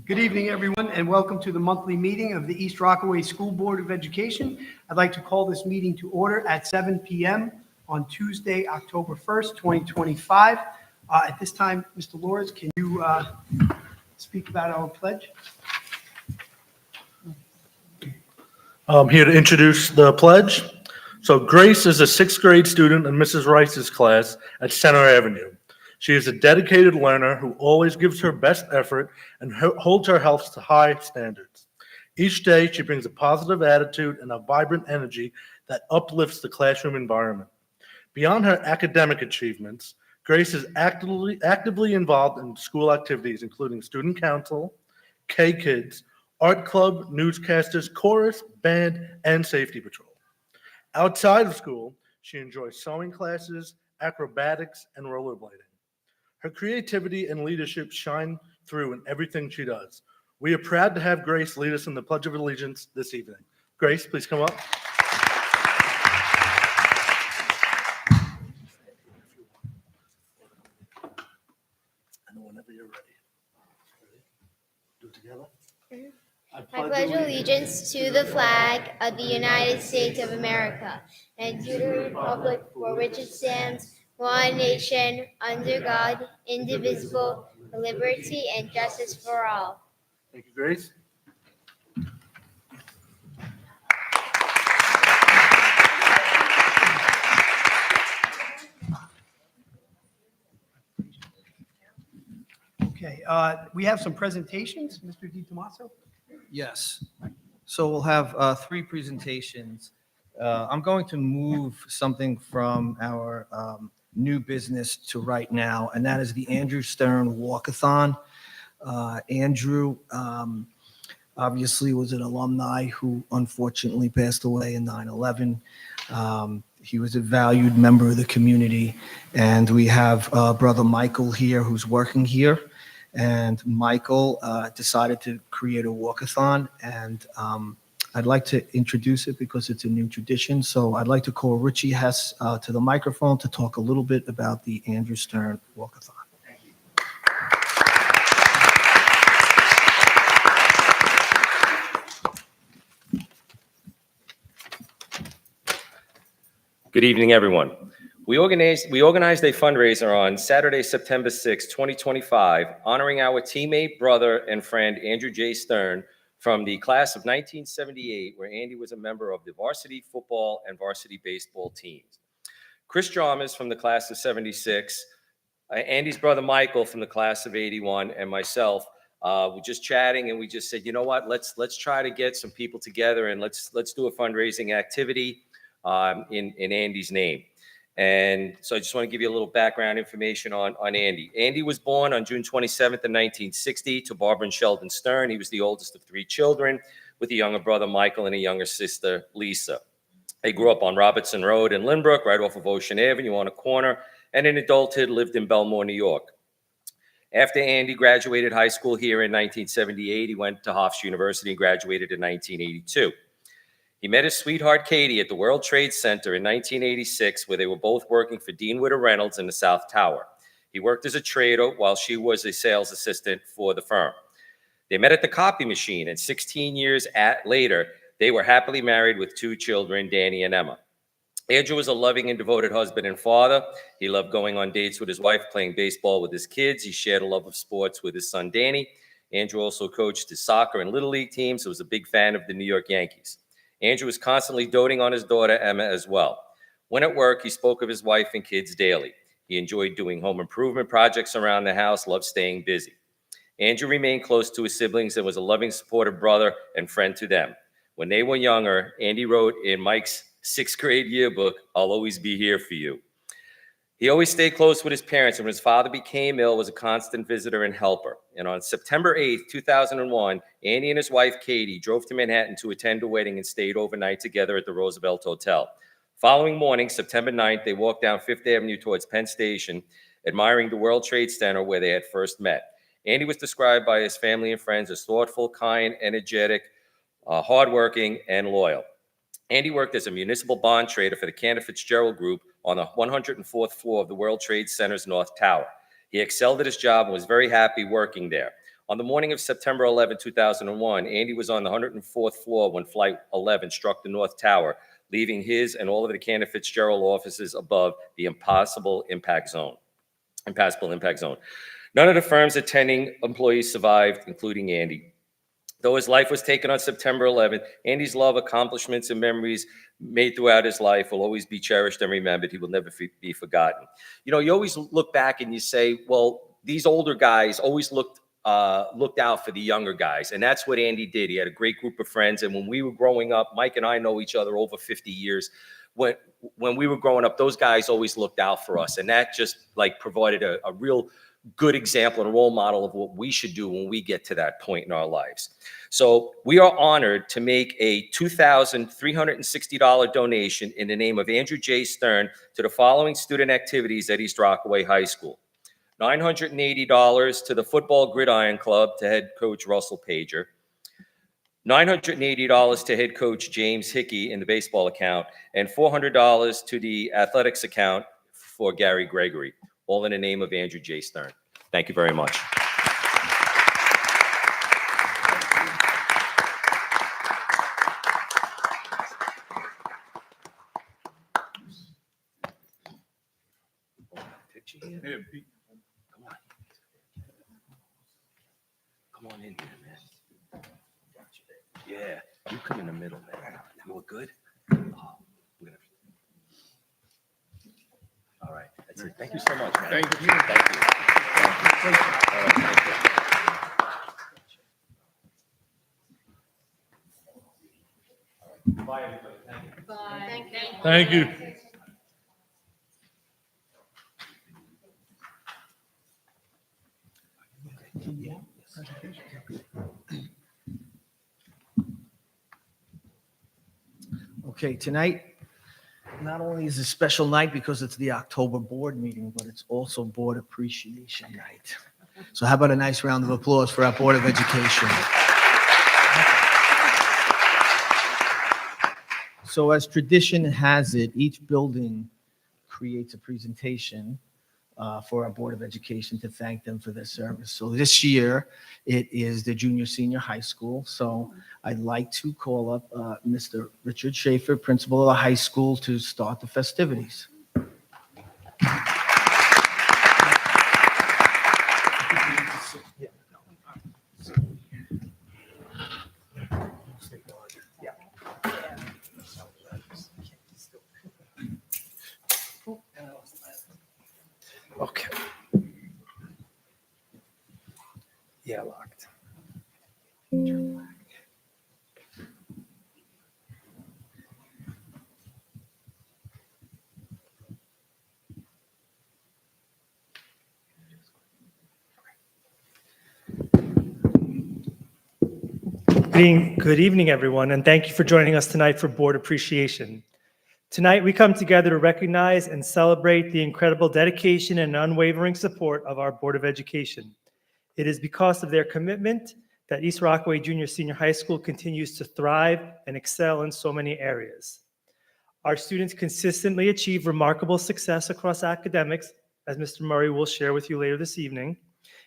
Good evening, everyone, and welcome to the monthly meeting of the East Rockaway School Board of Education. I'd like to call this meeting to order at 7 p.m. on Tuesday, October 1st, 2025. At this time, Mr. Lors, can you speak about our pledge? I'm here to introduce the pledge. So Grace is a sixth grade student in Mrs. Rice's class at Center Avenue. She is a dedicated learner who always gives her best effort and holds her health to high standards. Each day, she brings a positive attitude and a vibrant energy that uplifts the classroom environment. Beyond her academic achievements, Grace is actively involved in school activities, including student council, K-Kids, art club, newscasters, chorus, band, and safety patrol. Outside of school, she enjoys sewing classes, acrobatics, and rollerblading. Her creativity and leadership shine through in everything she does. We are proud to have Grace lead us in the Pledge of Allegiance this evening. Grace, please come up. And whenever you're ready. Do it together. I pledge allegiance to the flag of the United States of America and to the republic for which it stands, one nation, under God, indivisible, with liberty and justice for all. Thank you, Grace. Okay, we have some presentations. Mr. DiTomaso? Yes. So we'll have three presentations. I'm going to move something from our new business to right now, and that is the Andrew Stern Walkathon. Andrew obviously was an alumni who unfortunately passed away in 9/11. He was a valued member of the community, and we have Brother Michael here who's working here. And Michael decided to create a walkathon, and I'd like to introduce it because it's a new tradition. So I'd like to call Richie Hess to the microphone to talk a little bit about the Andrew Stern Walkathon. Good evening, everyone. We organized a fundraiser on Saturday, September 6, 2025, honoring our teammate, brother, and friend Andrew J. Stern from the class of 1978, where Andy was a member of the varsity football and varsity baseball teams. Chris Jarmas from the class of 76, Andy's brother Michael from the class of 81, and myself were just chatting, and we just said, you know what, let's try to get some people together and let's do a fundraising activity in Andy's name. And so I just want to give you a little background information on Andy. Andy was born on June 27th in 1960 to Barbara and Sheldon Stern. He was the oldest of three children with a younger brother, Michael, and a younger sister, Lisa. They grew up on Robertson Road in Lynbrook, right off of Ocean Avenue on a corner, and in adulthood lived in Belmore, New York. After Andy graduated high school here in 1978, he went to Hofstra University and graduated in 1982. He met his sweetheart, Katie, at the World Trade Center in 1986, where they were both working for Dean Witter Reynolds in the South Tower. He worked as a trader while she was a sales assistant for the firm. They met at the copy machine, and 16 years later, they were happily married with two children, Danny and Emma. Andrew was a loving and devoted husband and father. He loved going on dates with his wife, playing baseball with his kids. He shared a love of sports with his son, Danny. Andrew also coached his soccer and Little League teams, so was a big fan of the New York Yankees. Andrew was constantly doting on his daughter, Emma, as well. When at work, he spoke of his wife and kids daily. He enjoyed doing home improvement projects around the house, loved staying busy. Andrew remained close to his siblings and was a loving, supportive brother and friend to them. When they were younger, Andy wrote in Mike's sixth grade yearbook, "I'll always be here for you." He always stayed close with his parents, and when his father became ill, was a constant visitor and helper. And on September 8th, 2001, Andy and his wife, Katie, drove to Manhattan to attend a wedding and stayed overnight together at the Roosevelt Hotel. Following morning, September 9th, they walked down Fifth Avenue towards Penn Station, admiring the World Trade Center where they had first met. Andy was described by his family and friends as thoughtful, kind, energetic, hardworking, and loyal. Andy worked as a municipal bond trader for the Cantor Fitzgerald Group on the 104th floor of the World Trade Center's North Tower. He excelled at his job and was very happy working there. On the morning of September 11, 2001, Andy was on the 104th floor when Flight 11 struck the North Tower, leaving his and all of the Cantor Fitzgerald offices above the impassable impact zone. None of the firm's attending employees survived, including Andy. Though his life was taken on September 11th, Andy's love, accomplishments, and memories made throughout his life will always be cherished and remembered. He will never be forgotten. You know, you always look back and you say, well, these older guys always looked out for the younger guys. And that's what Andy did. He had a great group of friends. And when we were growing up, Mike and I know each other over 50 years. When we were growing up, those guys always looked out for us. And that just like provided a real good example and a role model of what we should do when we get to that point in our lives. So we are honored to make a $2,360 donation in the name of Andrew J. Stern to the following student activities at East Rockaway High School. $980 to the Football Gridiron Club to head coach Russell Pager. $980 to head coach James Hickey in the baseball account, and $400 to the athletics account for Gary Gregory, all in the name of Andrew J. Stern. Thank you very much. Come on in here, man. Yeah, you come in the middle, man. You look good. All right, that's it. Thank you so much, man. Thank you. Thank you. All right, thank you. Bye, everybody. Thank you. Bye. Thank you. Okay, tonight, not only is a special night because it's the October board meeting, but it's also Board Appreciation Night. So how about a nice round of applause for our Board of Education? So as tradition has it, each building creates a presentation for our Board of Education to thank them for their service. So this year, it is the junior senior high school. So I'd like to call up Mr. Richard Schaefer, principal of the high school, to start the festivities. Okay. Yeah, locked. Good evening, everyone, and thank you for joining us tonight for Board Appreciation. Tonight, we come together to recognize and celebrate the incredible dedication and unwavering support of our Board of Education. It is because of their commitment that East Rockaway Junior Senior High School continues to thrive and excel in so many areas. Our students consistently achieve remarkable success across academics, as Mr. Murray will share with you later this evening.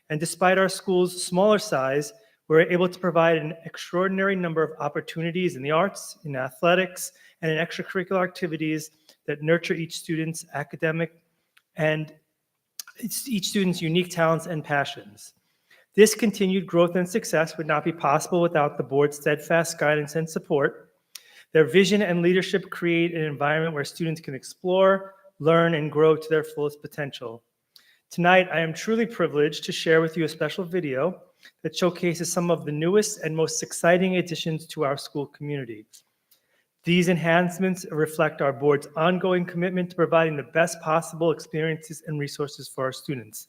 And despite our school's smaller size, we're able to provide an extraordinary number of opportunities in the arts, in athletics, and in extracurricular activities that nurture each student's academic and each student's unique talents and passions. This continued growth and success would not be possible without the board's steadfast guidance and support. Their vision and leadership create an environment where students can explore, learn, and grow to their fullest potential. Tonight, I am truly privileged to share with you a special video that showcases some of the newest and most exciting additions to our school community. These enhancements reflect our board's ongoing commitment to providing the best possible experiences and resources for our students.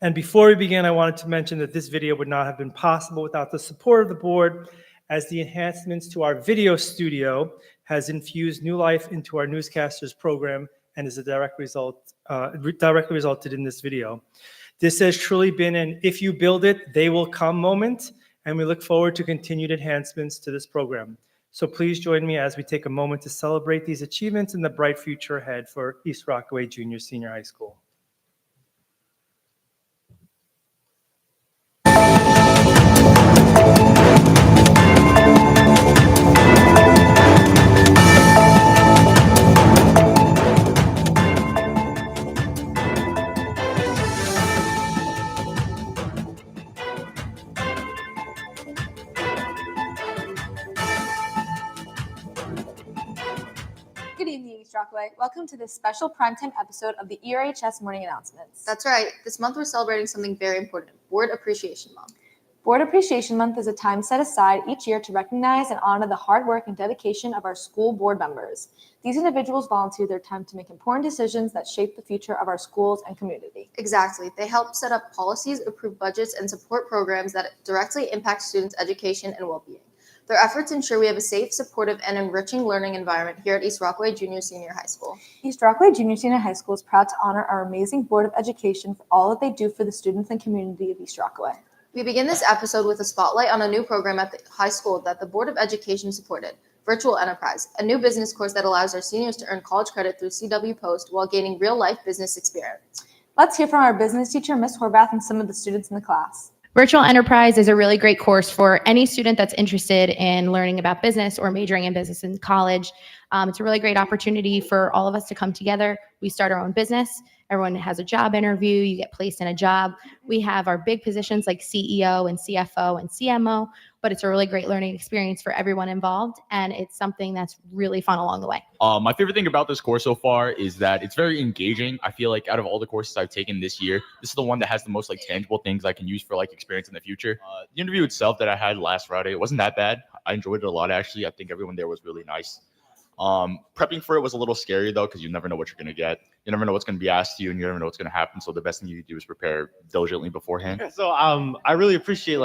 And before we begin, I wanted to mention that this video would not have been possible without the support of the board, as the enhancements to our video studio has infused new life into our newscasters program and is a directly resulted in this video. This has truly been an if you build it, they will come moment, and we look forward to continued enhancements to this program. So please join me as we take a moment to celebrate these achievements and the bright future ahead for East Rockaway Junior Senior High School. Rockaway. Welcome to this special primetime episode of the ERHS Morning Announcements. That's right. This month we're celebrating something very important, Board Appreciation Month. Board Appreciation Month is a time set aside each year to recognize and honor the hard work and dedication of our school board members. These individuals volunteer their time to make important decisions that shape the future of our schools and community. Exactly. They help set up policies, approve budgets, and support programs that directly impact students' education and well-being. Their efforts ensure we have a safe, supportive, and enriching learning environment here at East Rockaway Junior Senior High School. East Rockaway Junior Senior High School is proud to honor our amazing Board of Education for all that they do for the students and community of East Rockaway. We begin this episode with a spotlight on a new program at the high school that the Board of Education supported, Virtual Enterprise, a new business course that allows our seniors to earn college credit through CW Post while gaining real-life business experience. Let's hear from our business teacher, Ms. Horvath, and some of the students in the class. Virtual Enterprise is a really great course for any student that's interested in learning about business or majoring in business in college. It's a really great opportunity for all of us to come together. We start our own business. Everyone has a job interview. You get placed in a job. We have our big positions like CEO and CFO and CMO, but it's a really great learning experience for everyone involved, and it's something that's really fun along the way. My favorite thing about this course so far is that it's very engaging. I feel like out of all the courses I've taken this year, this is the one that has the most tangible things I can use for experience in the future. The interview itself that I had last Friday, it wasn't that bad. I enjoyed it a lot, actually. I think everyone there was really nice. Prepping for it was a little scary though, because you never know what you're going to get. You never know what's going to be asked to you, and you never know what's going to happen. So the best thing you can do is prepare diligently beforehand. So I really appreciate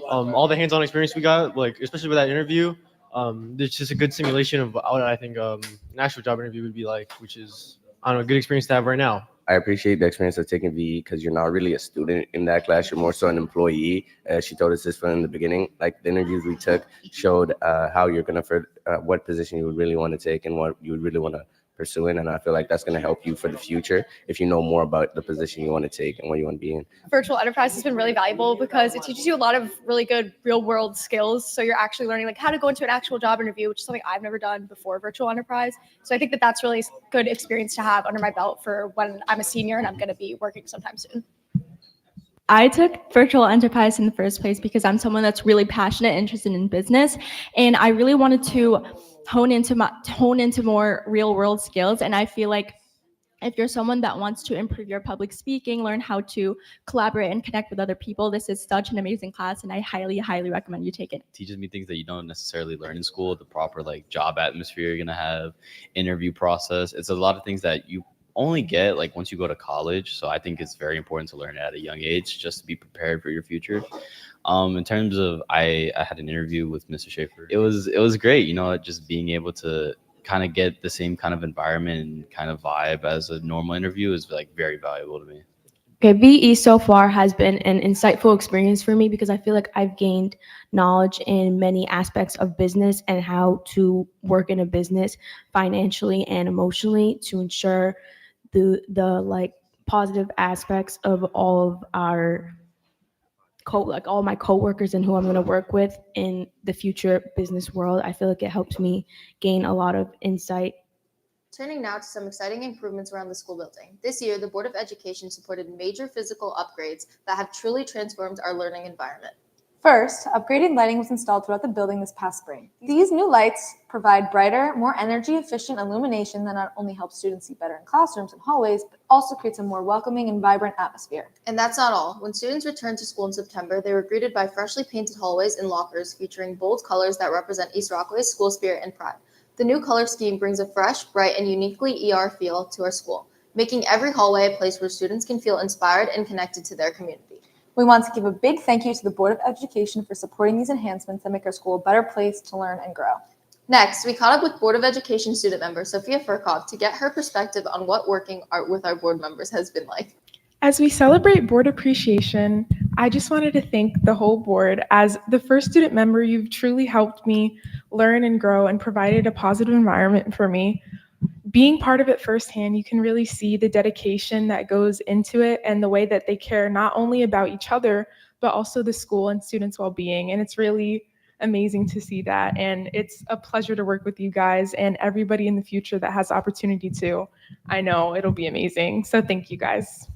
all the hands-on experience we got, especially with that interview. It's just a good simulation of what I think an actual job interview would be like, which is a good experience to have right now. I appreciate the experience of taking VE because you're not really a student in that class. You're more so an employee. She told us this from the beginning. The interviews we took showed how you're going to, what position you would really want to take and what you would really want to pursue in. And I feel like that's going to help you for the future if you know more about the position you want to take and what you want to be in. Virtual Enterprise has been really valuable because it teaches you a lot of really good real world skills. So you're actually learning how to go into an actual job interview, which is something I've never done before Virtual Enterprise. So I think that that's really good experience to have under my belt for when I'm a senior and I'm going to be working sometime soon. I took Virtual Enterprise in the first place because I'm someone that's really passionate and interested in business, and I really wanted to hone into more real world skills. And I feel like if you're someone that wants to improve your public speaking, learn how to collaborate and connect with other people, this is such an amazing class, and I highly, highly recommend you take it. It teaches me things that you don't necessarily learn in school, the proper job atmosphere you're gonna have, interview process. It's a lot of things that you only get once you go to college. So I think it's very important to learn at a young age just to be prepared for your future. In terms of, I had an interview with Mr. Schaefer. It was great, just being able to kind of get the same kind of environment and kind of vibe as a normal interview is very valuable to me. Okay, VE so far has been an insightful experience for me because I feel like I've gained knowledge in many aspects of business and how to work in a business financially and emotionally to ensure the positive aspects of all of our all my coworkers and who I'm going to work with in the future business world. I feel like it helps me gain a lot of insight. Turning now to some exciting improvements around the school building. This year, the Board of Education supported major physical upgrades that have truly transformed our learning environment. First, upgraded lighting was installed throughout the building this past spring. These new lights provide brighter, more energy-efficient illumination that not only helps students see better in classrooms and hallways, but also creates a more welcoming and vibrant atmosphere. And that's not all. When students returned to school in September, they were greeted by freshly painted hallways and lockers featuring bold colors that represent East Rockaway's school spirit and pride. The new color scheme brings a fresh, bright, and uniquely ER feel to our school, making every hallway a place where students can feel inspired and connected to their community. We want to give a big thank you to the Board of Education for supporting these enhancements that make our school a better place to learn and grow. Next, we caught up with Board of Education student member Sophia Furkov to get her perspective on what working with our board members has been like. As we celebrate board appreciation, I just wanted to thank the whole board. As the first student member, you've truly helped me learn and grow and provided a positive environment for me. Being part of it firsthand, you can really see the dedication that goes into it and the way that they care not only about each other, but also the school and students' well-being. And it's really amazing to see that. And it's a pleasure to work with you guys and everybody in the future that has the opportunity to. I know it'll be amazing. So thank you guys.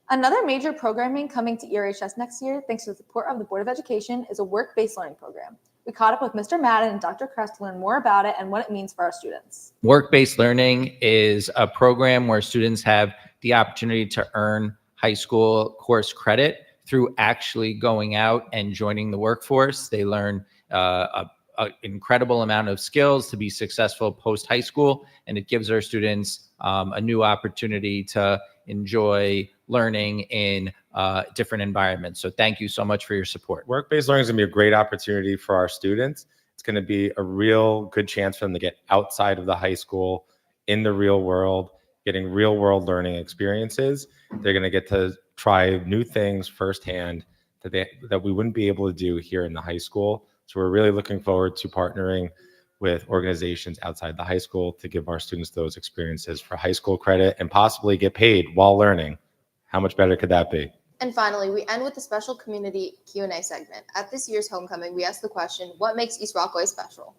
Another major programming coming to ERHS next year, thanks to the support of the Board of Education, is a work-based learning program. We caught up with Mr. Madden and Dr. Kress to learn more about it and what it means for our students. Work-based learning is a program where students have the opportunity to earn high school course credit through actually going out and joining the workforce. They learn an incredible amount of skills to be successful post-high school, and it gives our students a new opportunity to enjoy learning in different environments. So thank you so much for your support. Work-based learning is going to be a great opportunity for our students. It's going to be a real good chance for them to get outside of the high school, in the real world, getting real world learning experiences. They're going to get to try new things firsthand that we wouldn't be able to do here in the high school. So we're really looking forward to partnering with organizations outside the high school to give our students those experiences for high school credit and possibly get paid while learning. How much better could that be? And finally, we end with a special community Q&A segment. At this year's homecoming, we asked the question, what makes East Rockaway special?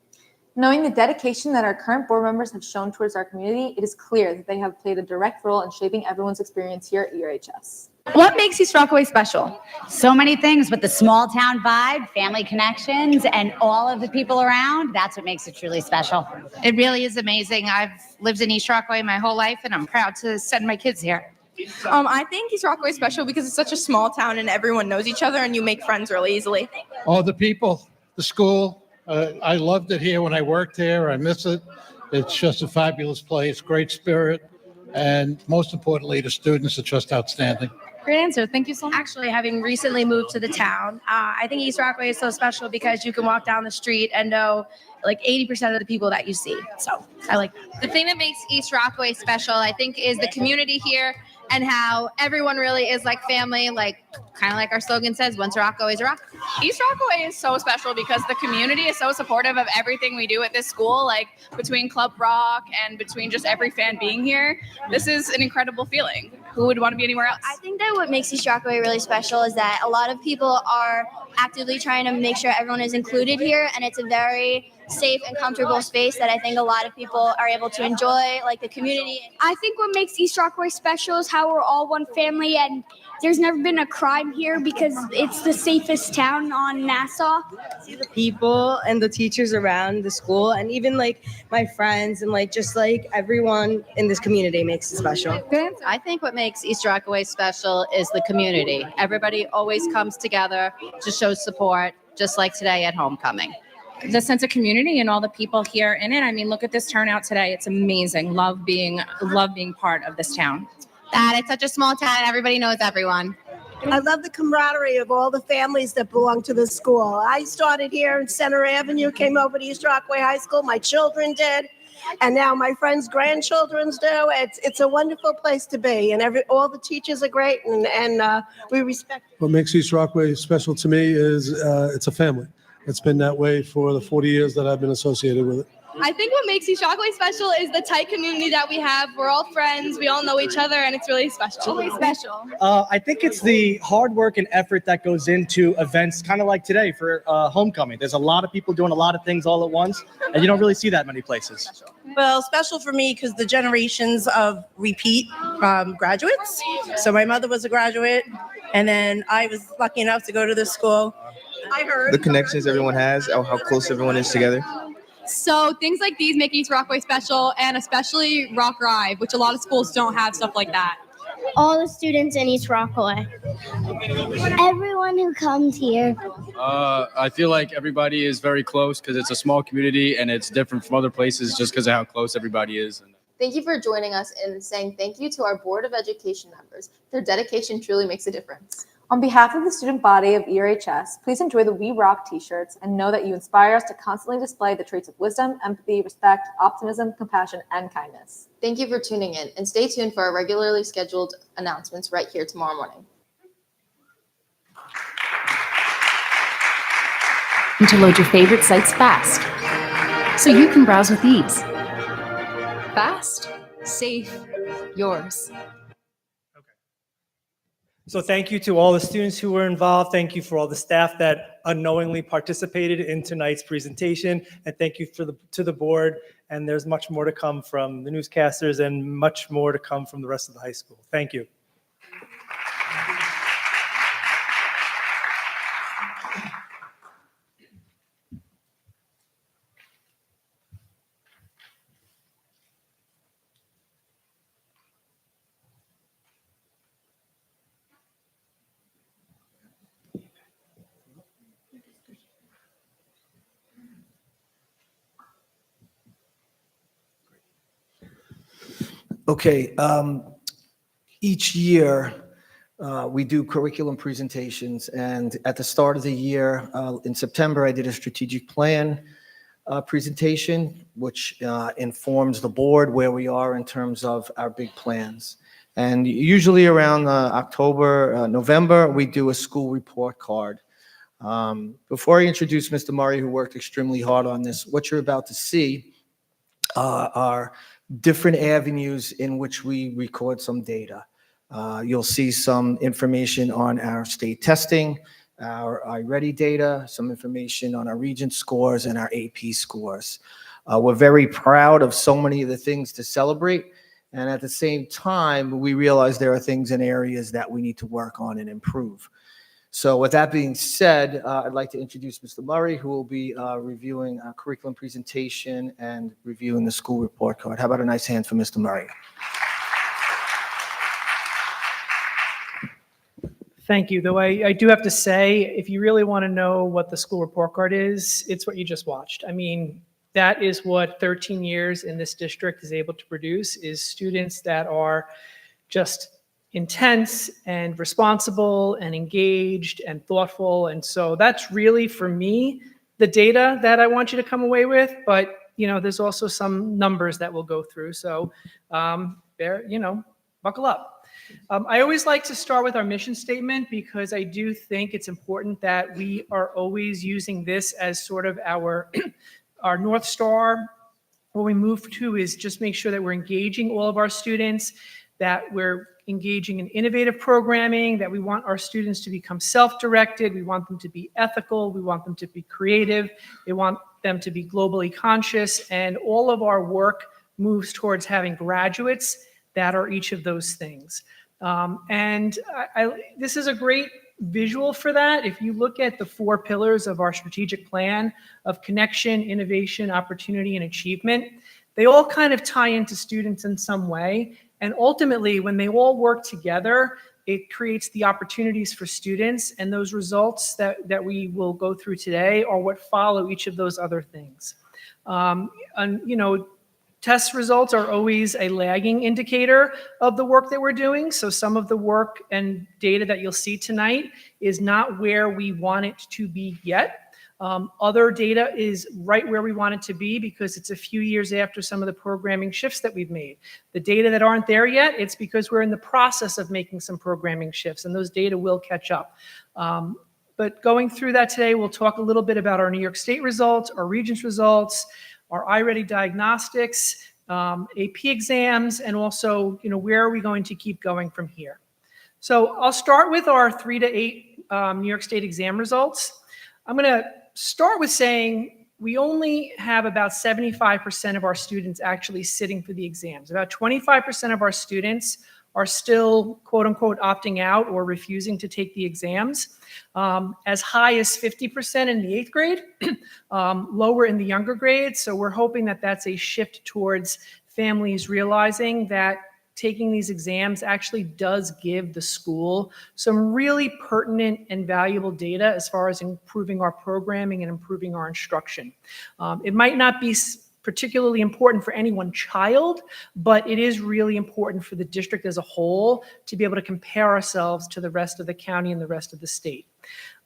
Knowing the dedication that our current board members have shown towards our community, it is clear that they have played a direct role in shaping everyone's experience here at ERHS. What makes East Rockaway special? So many things, with the small town vibe, family connections, and all of the people around. That's what makes it truly special. It really is amazing. I've lived in East Rockaway my whole life, and I'm proud to send my kids here. I think East Rockaway is special because it's such a small town and everyone knows each other and you make friends really easily. Oh, the people, the school. I loved it here when I worked here. I miss it. It's just a fabulous place, great spirit, and most importantly, the students are just outstanding. Great answer. Thank you so much. Actually, having recently moved to the town, I think East Rockaway is so special because you can walk down the street and know like 80% of the people that you see. So I like that. The thing that makes East Rockaway special, I think, is the community here and how everyone really is like family, like kind of like our slogan says, once a rock, always a rock. East Rockaway is so special because the community is so supportive of everything we do at this school, like between Club Rock and between just every fan being here. This is an incredible feeling. Who would want to be anywhere else? I think that what makes East Rockaway really special is that a lot of people are actively trying to make sure everyone is included here, and it's a very safe and comfortable space that I think a lot of people are able to enjoy, like the community. I think what makes East Rockaway special is how we're all one family, and there's never been a crime here because it's the safest town on Nassau. See the people and the teachers around the school, and even like my friends and like just like everyone in this community makes it special. I think what makes East Rockaway special is the community. Everybody always comes together to show support, just like today at homecoming. The sense of community and all the people here in it. I mean, look at this turnout today. It's amazing. Love being part of this town. That it's such a small town, everybody knows everyone. I love the camaraderie of all the families that belong to the school. I started here in Center Avenue, came over to East Rockaway High School. My children did, and now my friends' grandchildren do. It's a wonderful place to be, and all the teachers are great, and we respect. What makes East Rockaway special to me is it's a family. It's been that way for the 40 years that I've been associated with it. I think what makes East Rockaway special is the tight community that we have. We're all friends, we all know each other, and it's really special. Really special. I think it's the hard work and effort that goes into events kind of like today for homecoming. There's a lot of people doing a lot of things all at once, and you don't really see that many places. Well, special for me because the generations of repeat graduates. So my mother was a graduate, and then I was lucky enough to go to this school. I heard The connections everyone has, how close everyone is together. So things like these make East Rockaway special, and especially Rock Rive, which a lot of schools don't have stuff like that. All the students in East Rockaway. Everyone who comes here. I feel like everybody is very close because it's a small community and it's different from other places just because of how close everybody is. Thank you for joining us and saying thank you to our Board of Education members. Their dedication truly makes a difference. On behalf of the student body of ERHS, please enjoy the We Rock t-shirts and know that you inspire us to constantly display the traits of wisdom, empathy, respect, optimism, compassion, and kindness. Thank you for tuning in, and stay tuned for our regularly scheduled announcements right here tomorrow morning. And to load your favorite sites fast, so you can browse with ease. Fast, safe, yours. So thank you to all the students who were involved. Thank you for all the staff that unknowingly participated in tonight's presentation. And thank you to the board. And there's much more to come from the newscasters and much more to come from the rest of the high school. Thank you. Okay, each year we do curriculum presentations, and at the start of the year, in September, I did a strategic plan presentation, which informs the board where we are in terms of our big plans. And usually around October, November, we do a school report card. Before I introduce Mr. Murray, who worked extremely hard on this, what you're about to see are different avenues in which we record some data. You'll see some information on our state testing, our iReady data, some information on our Regent scores and our AP scores. We're very proud of so many of the things to celebrate, and at the same time, we realize there are things in areas that we need to work on and improve. So with that being said, I'd like to introduce Mr. Murray, who will be reviewing our curriculum presentation and reviewing the school report card. How about a nice hand for Mr. Murray? Thank you. Though I do have to say, if you really want to know what the school report card is, it's what you just watched. I mean, that is what 13 years in this district is able to produce, is students that are just intense and responsible and engaged and thoughtful. And so that's really, for me, the data that I want you to come away with. But, you know, there's also some numbers that we'll go through. So, buckle up. I always like to start with our mission statement because I do think it's important that we are always using this as sort of our, our North Star. What we move to is just make sure that we're engaging all of our students, that we're engaging in innovative programming, that we want our students to become self-directed, we want them to be ethical, we want them to be creative, we want them to be globally conscious, and all of our work moves towards having graduates that are each of those things. This is a great visual for that. If you look at the 4 pillars of our strategic plan of connection, innovation, opportunity, and achievement, they all kind of tie into students in some way. And ultimately, when they all work together, it creates the opportunities for students, and those results that we will go through today are what follow each of those other things. Test results are always a lagging indicator of the work that we're doing. So some of the work and data that you'll see tonight is not where we want it to be yet. Other data is right where we want it to be because it's a few years after some of the programming shifts that we've made. The data that aren't there yet, it's because we're in the process of making some programming shifts, and those data will catch up. But going through that today, we'll talk a little bit about our New York State results, our Regents results, our iReady diagnostics, AP exams, and also, where are we going to keep going from here? So I'll start with our 3 to 8 New York State exam results. I'm going to start with saying we only have about 75% of our students actually sitting for the exams. About 25% of our students are still, quote unquote, opting out or refusing to take the exams. As high as 50% in the 8th grade, lower in the younger grades. So we're hoping that that's a shift towards families realizing that taking these exams actually does give the school some really pertinent and valuable data as far as improving our programming and improving our instruction. It might not be particularly important for any one child, but it is really important for the district as a whole to be able to compare ourselves to the rest of the county and the rest of the state.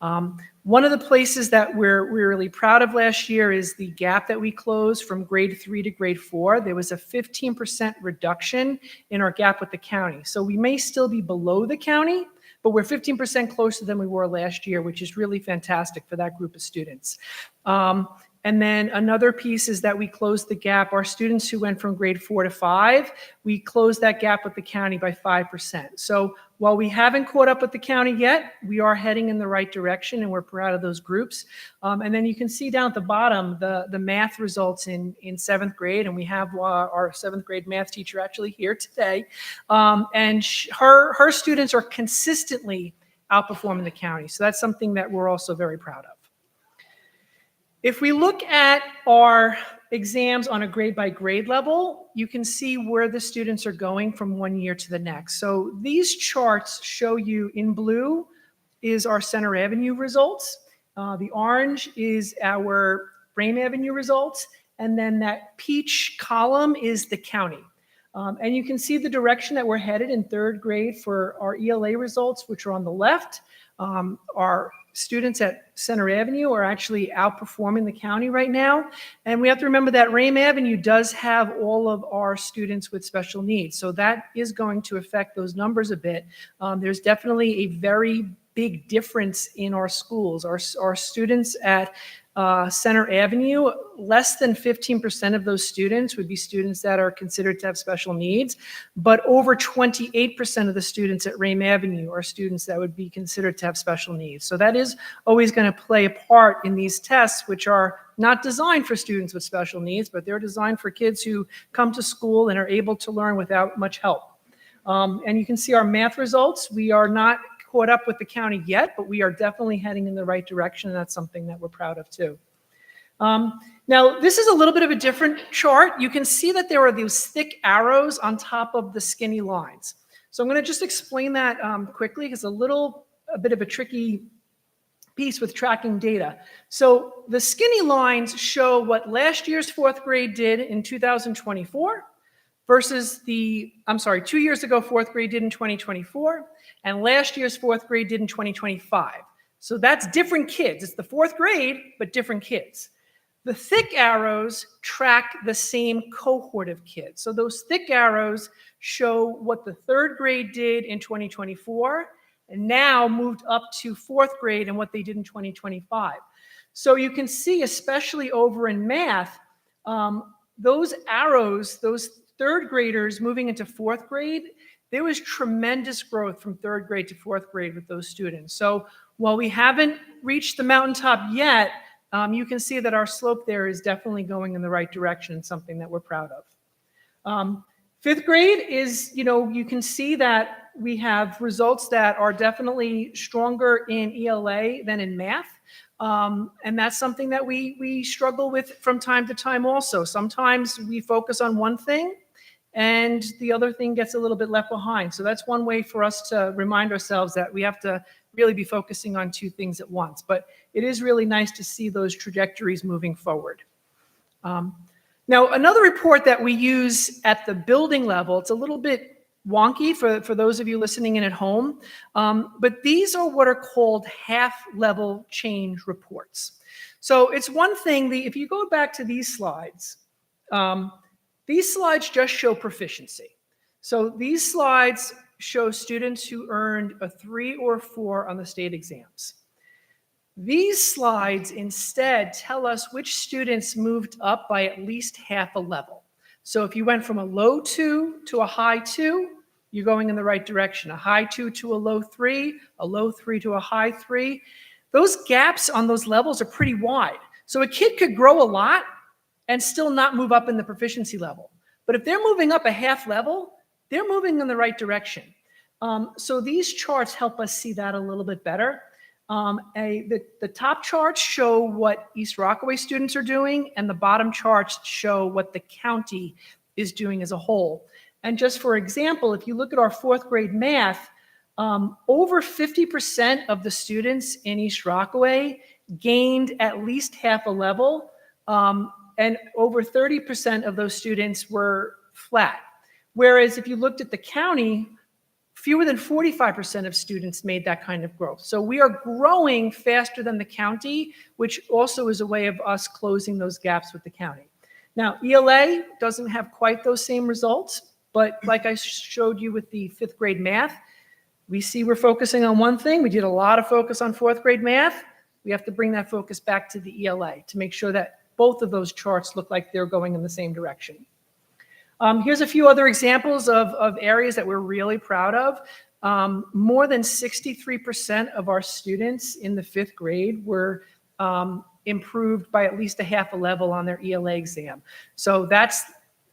One of the places that we're really proud of last year is the gap that we closed from grade 3 to grade 4. There was a 15% reduction in our gap with the county. So we may still be below the county, but we're 15% closer than we were last year, which is really fantastic for that group of students. And then another piece is that we closed the gap. Our students who went from grade 4 to 5, we closed that gap with the county by 5%. So while we haven't caught up with the county yet, we are heading in the right direction, and we're proud of those groups. And then you can see down at the bottom the math results in 7th grade, and we have our 7th grade math teacher actually here today. And her students are consistently outperforming the county. So that's something that we're also very proud of. If we look at our exams on a grade by grade level, you can see where the students are going from one year to the next. So these charts show you in blue is our Center Avenue results. The orange is our Frame Avenue results. And then that peach column is the county. And you can see the direction that we're headed in third grade for our ELA results, which are on the left. Our students at Center Avenue are actually outperforming the county right now. And we have to remember that Rame Avenue does have all of our students with special needs. So that is going to affect those numbers a bit. There's definitely a very big difference in our schools. Our students at Center Avenue, less than 15% of those students would be students that are considered to have special needs, but over 28% of the students at Rame Avenue are students that would be considered to have special needs. So that is always going to play a part in these tests, which are not designed for students with special needs, but they're designed for kids who come to school and are able to learn without much help. And you can see our math results. We are not caught up with the county yet, but we are definitely heading in the right direction, and that's something that we're proud of too. Now, this is a little bit of a different chart. You can see that there are these thick arrows on top of the skinny lines. So I'm going to just explain that quickly, because a bit of a tricky piece with tracking data. So the skinny lines show what last year's fourth grade did in 2024 versus 2 years ago fourth grade did in 2024, and last year's fourth grade did in 2025. So that's different kids. It's the fourth grade, but different kids. The thick arrows track the same cohort of kids. So those thick arrows show what the third grade did in 2024, and now moved up to fourth grade and what they did in 2025. So you can see, especially over in math, those arrows, those third graders moving into fourth grade, there was tremendous growth from third grade to fourth grade with those students. So while we haven't reached the mountaintop yet, you can see that our slope there is definitely going in the right direction, and something that we're proud of. Fifth grade is, you can see that we have results that are definitely stronger in ELA than in math. And that's something that we struggle with from time to time also. Sometimes we focus on one thing and the other thing gets a little bit left behind. So that's one way for us to remind ourselves that we have to really be focusing on two things at once. But it is really nice to see those trajectories moving forward. Now, another report that we use at the building level, it's a little bit wonky for those of you listening in at home, but these are what are called half-level change reports. So it's one thing, if you go back to these slides just show proficiency. So these slides show students who earned a 3 or 4 on the state exams. These slides instead tell us which students moved up by at least half a level. So if you went from a low 2 to a high 2, you're going in the right direction. A high 2 to a low 3, a low 3 to a high 3. Those gaps on those levels are pretty wide. So a kid could grow a lot and still not move up in the proficiency level. But if they're moving up a half level, they're moving in the right direction. So these charts help us see that a little bit better. The top charts show what East Rockaway students are doing, and the bottom charts show what the county is doing as a whole. And just for example, if you look at our fourth grade math, over 50% of the students in East Rockaway gained at least half a level, and over 30% of those students were flat. Whereas if you looked at the county, fewer than 45% of students made that kind of growth. So we are growing faster than the county, which also is a way of us closing those gaps with the county. Now, ELA doesn't have quite those same results, but like I showed you with the fifth grade math, we see we're focusing on one thing. We did a lot of focus on fourth grade math. We have to bring that focus back to the ELA to make sure that both of those charts look like they're going in the same direction. Here's a few other examples of areas that we're really proud of. More than 63% of our students in the fifth grade were improved by at least a half a level on their ELA exam. So that's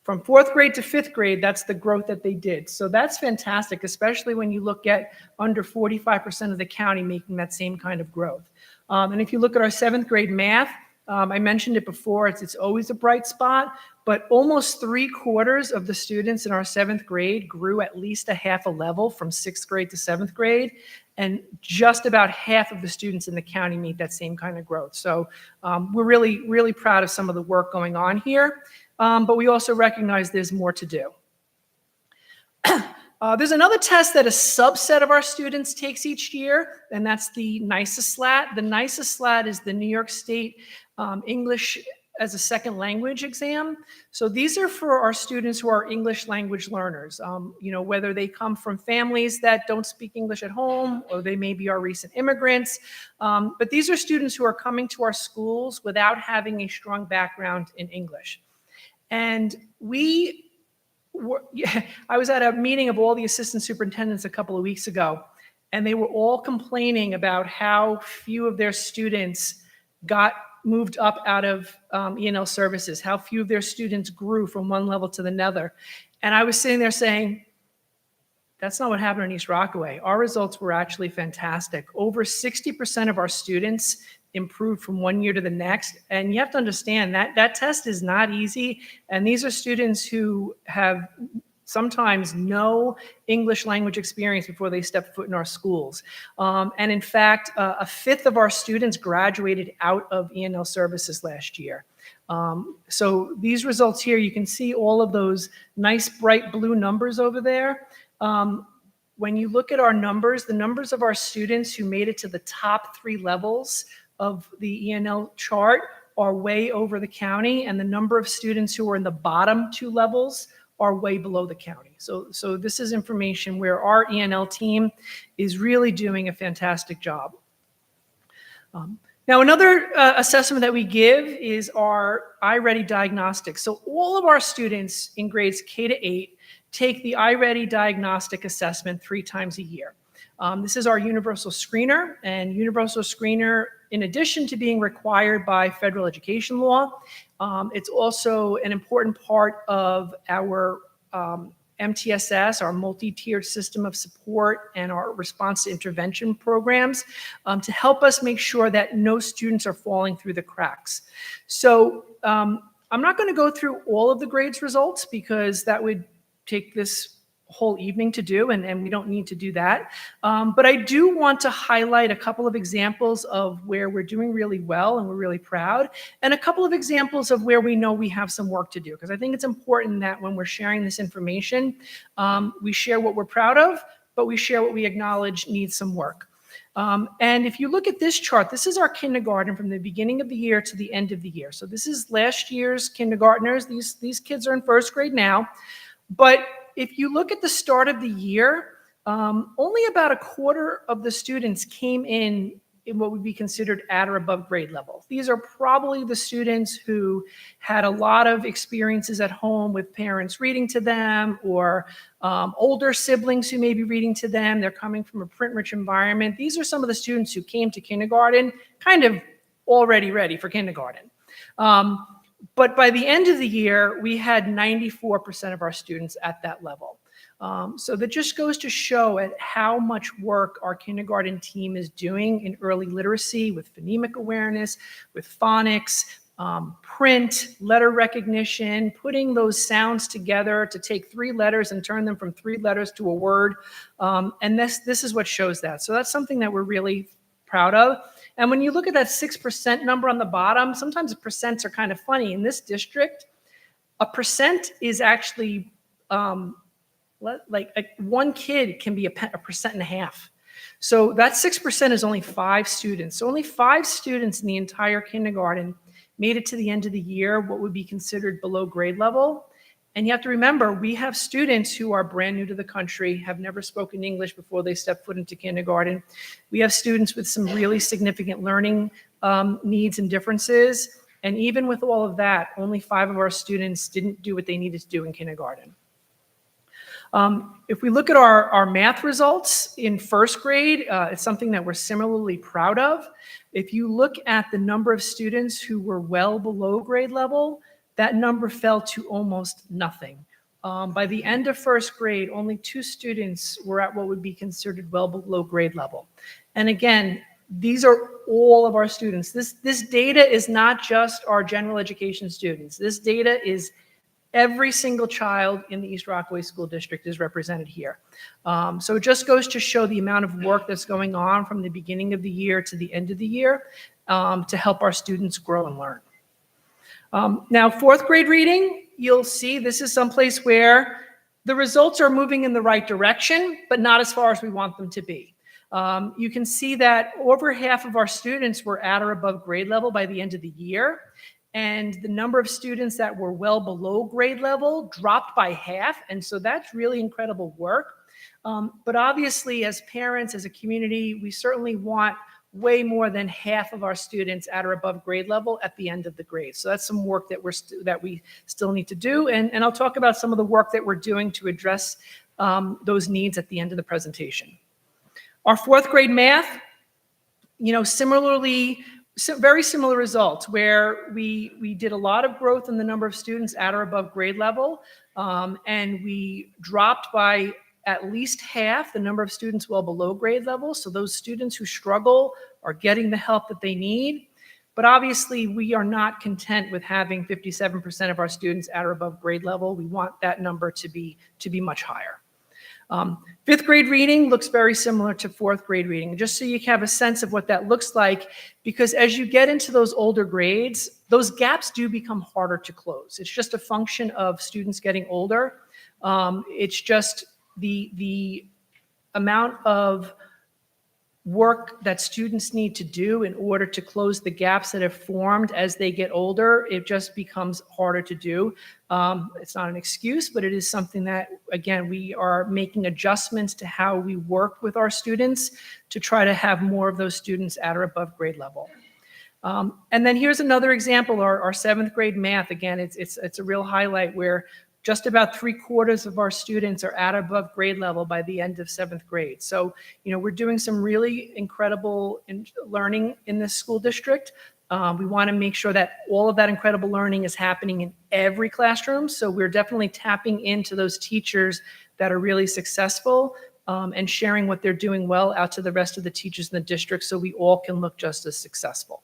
from fourth grade to fifth grade, that's the growth that they did. So that's fantastic, especially when you look at under 45% of the county making that same kind of growth. And if you look at our seventh grade math, I mentioned it before, it's always a bright spot, but almost 3/4 of the students in our seventh grade grew at least a half a level from sixth grade to seventh grade, and just about half of the students in the county meet that same kind of growth. So we're really, really proud of some of the work going on here, but we also recognize there's more to do. There's another test that a subset of our students takes each year, and that's the NISA-SLAT. The NISA-SLAT is the New York State English as a Second Language exam. So these are for our students who are English language learners, whether they come from families that don't speak English at home, or they may be our recent immigrants. But these are students who are coming to our schools without having a strong background in English. And I was at a meeting of all the assistant superintendents a couple of weeks ago, and they were all complaining about how few of their students got moved up out of E&L services, how few of their students grew from one level to another. And I was sitting there saying, that's not what happened in East Rockaway. Our results were actually fantastic. Over 60% of our students improved from one year to the next. And you have to understand that that test is not easy. And these are students who have sometimes no English language experience before they step foot in our schools. And in fact, a fifth of our students graduated out of E&L services last year. So these results here, you can see all of those nice bright blue numbers over there. When you look at our numbers, the numbers of our students who made it to the top 3 levels of the E&L chart are way over the county, and the number of students who are in the bottom 2 levels are way below the county. So this is information where our E&L team is really doing a fantastic job. Now, another assessment that we give is our iReady diagnostic. So all of our students in grades K to 8 take the iReady diagnostic assessment 3 times a year. This is our universal screener, and universal screener, in addition to being required by federal education law, it's also an important part of our MTSS, our multi-tiered system of support, and our response to intervention programs to help us make sure that no students are falling through the cracks. So I'm not going to go through all of the grades results because that would take this whole evening to do, and we don't need to do that. But I do want to highlight a couple of examples of where we're doing really well and we're really proud, and a couple of examples of where we know we have some work to do, because I think it's important that when we're sharing this information, we share what we're proud of, but we share what we acknowledge needs some work. And if you look at this chart, this is our kindergarten from the beginning of the year to the end of the year. So this is last year's kindergartners. These kids are in first grade now. But if you look at the start of the year, only about a quarter of the students came in what would be considered at or above grade level. These are probably the students who had a lot of experiences at home with parents reading to them, or older siblings who may be reading to them. They're coming from a print-rich environment. These are some of the students who came to kindergarten kind of already ready for kindergarten. But by the end of the year, we had 94% of our students at that level. So that just goes to show at how much work our kindergarten team is doing in early literacy with phonemic awareness, with phonics, print, letter recognition, putting those sounds together to take 3 letters and turn them from 3 letters to a word. And this is what shows that. So that's something that we're really proud of. And when you look at that 6% number on the bottom, sometimes the percents are kind of funny. In this district, a percent is actually like one kid can be a 1.5%. So that 6% is only 5 students. So only 5 students in the entire kindergarten made it to the end of the year, what would be considered below grade level. And you have to remember, we have students who are brand new to the country, have never spoken English before they step foot into kindergarten. We have students with some really significant learning needs and differences. And even with all of that, only 5 of our students didn't do what they needed to do in kindergarten. If we look at our math results in first grade, it's something that we're similarly proud of. If you look at the number of students who were well below grade level, that number fell to almost nothing. By the end of first grade, only 2 students were at what would be considered well below grade level. And again, these are all of our students. This data is not just our general education students. This data is every single child in the East Rockaway School District is represented here. So it just goes to show the amount of work that's going on from the beginning of the year to the end of the year to help our students grow and learn. Now, 4th grade reading, you'll see this is someplace where The results are moving in the right direction, but not as far as we want them to be. You can see that over half of our students were at or above grade level by the end of the year. And the number of students that were well below grade level dropped by half. And so that's really incredible work. But obviously, as parents, as a community, we certainly want way more than half of our students at or above grade level at the end of the grade. So that's some work that we still need to do. And I'll talk about some of the work that we're doing to address those needs at the end of the presentation. Our fourth grade math, similarly, very similar results where we did a lot of growth in the number of students at or above grade level, and we dropped by at least half the number of students well below grade level. So those students who struggle are getting the help that they need. But obviously, we are not content with having 57% of our students at or above grade level. We want that number to be much higher. Fifth grade reading looks very similar to fourth grade reading, just so you can have a sense of what that looks like, because as you get into those older grades, those gaps do become harder to close. It's just a function of students getting older. It's just the amount of work that students need to do in order to close the gaps that have formed as they get older. It just becomes harder to do. It's not an excuse, but it is something that, again, we are making adjustments to how we work with our students to try to have more of those students at or above grade level. And then here's another example, our seventh grade math. Again, it's a real highlight where just about 3/4 of our students are at or above grade level by the end of seventh grade. So, we're doing some really incredible learning in this school district. We want to make sure that all of that incredible learning is happening in every classroom. So we're definitely tapping into those teachers that are really successful and sharing what they're doing well out to the rest of the teachers in the district so we all can look just as successful.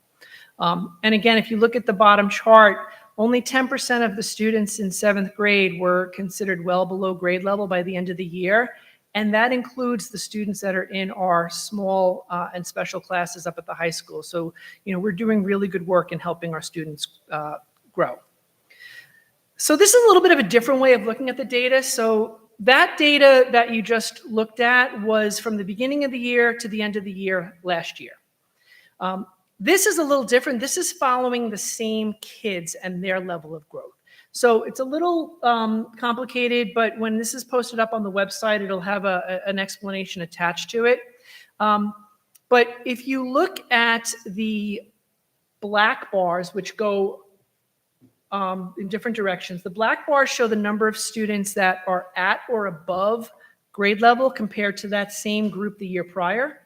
And again, if you look at the bottom chart, only 10% of the students in seventh grade were considered well below grade level by the end of the year. And that includes the students that are in our small and special classes up at the high school. So, we're doing really good work in helping our students grow. So this is a little bit of a different way of looking at the data. So that data that you just looked at was from the beginning of the year to the end of the year last year. This is a little different. This is following the same kids and their level of growth. So it's a little complicated, but when this is posted up on the website, it'll have an explanation attached to it. But if you look at the black bars, which go in different directions, the black bars show the number of students that are at or above grade level compared to that same group the year prior.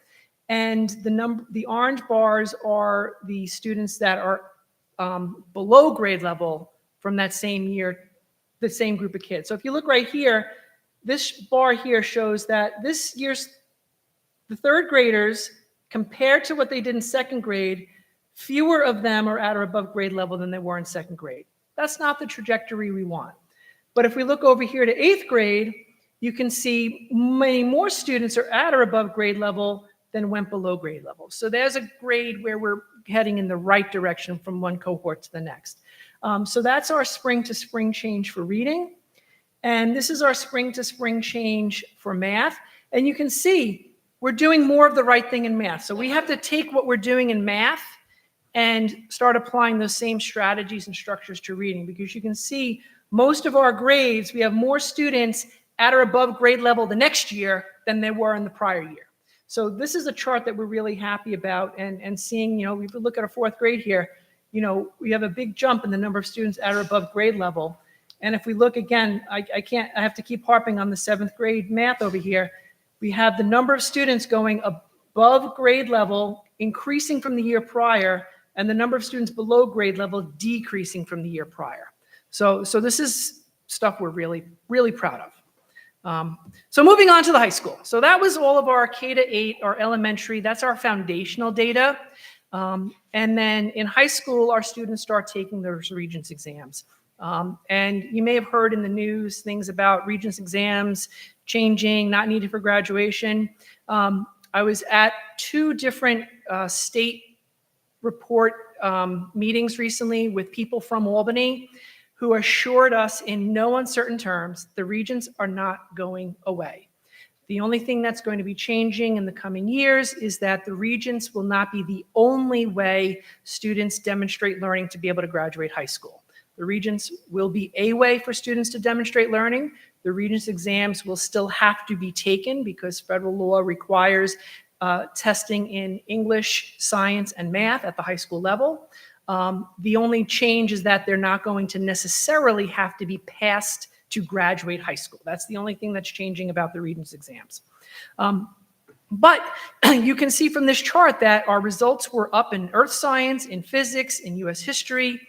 And the orange bars are the students that are below grade level from that same year, the same group of kids. So if you look right here, this bar here shows that this year's, the third graders, compared to what they did in second grade, fewer of them are at or above grade level than they were in second grade. That's not the trajectory we want. But if we look over here to eighth grade, you can see many more students are at or above grade level than went below grade level. So there's a grade where we're heading in the right direction from one cohort to the next. So that's our spring to spring change for reading. And this is our spring to spring change for math. And you can see we're doing more of the right thing in math. So we have to take what we're doing in math and start applying those same strategies and structures to reading, because you can see most of our grades, we have more students at or above grade level the next year than they were in the prior year. So this is a chart that we're really happy about, and seeing, if we look at our fourth grade here, we have a big jump in the number of students at or above grade level. And if we look again, I have to keep harping on the seventh grade math over here. We have the number of students going above grade level, increasing from the year prior, and the number of students below grade level decreasing from the year prior. So this is stuff we're really, really proud of. So moving on to the high school. So that was all of our K-8, our elementary, that's our foundational data. And then in high school, our students start taking those Regents exams. And you may have heard in the news things about Regents exams changing, not needed for graduation. I was at 2 different state report meetings recently with people from Albany who assured us in no uncertain terms the Regents are not going away. The only thing that's going to be changing in the coming years is that the Regents will not be the only way students demonstrate learning to be able to graduate high school. The Regents will be a way for students to demonstrate learning. The Regents exams will still have to be taken because federal law requires testing in English, science, and math at the high school level. The only change is that they're not going to necessarily have to be passed to graduate high school. That's the only thing that's changing about the Regents exams. But you can see from this chart that our results were up in earth science, in physics, in US history.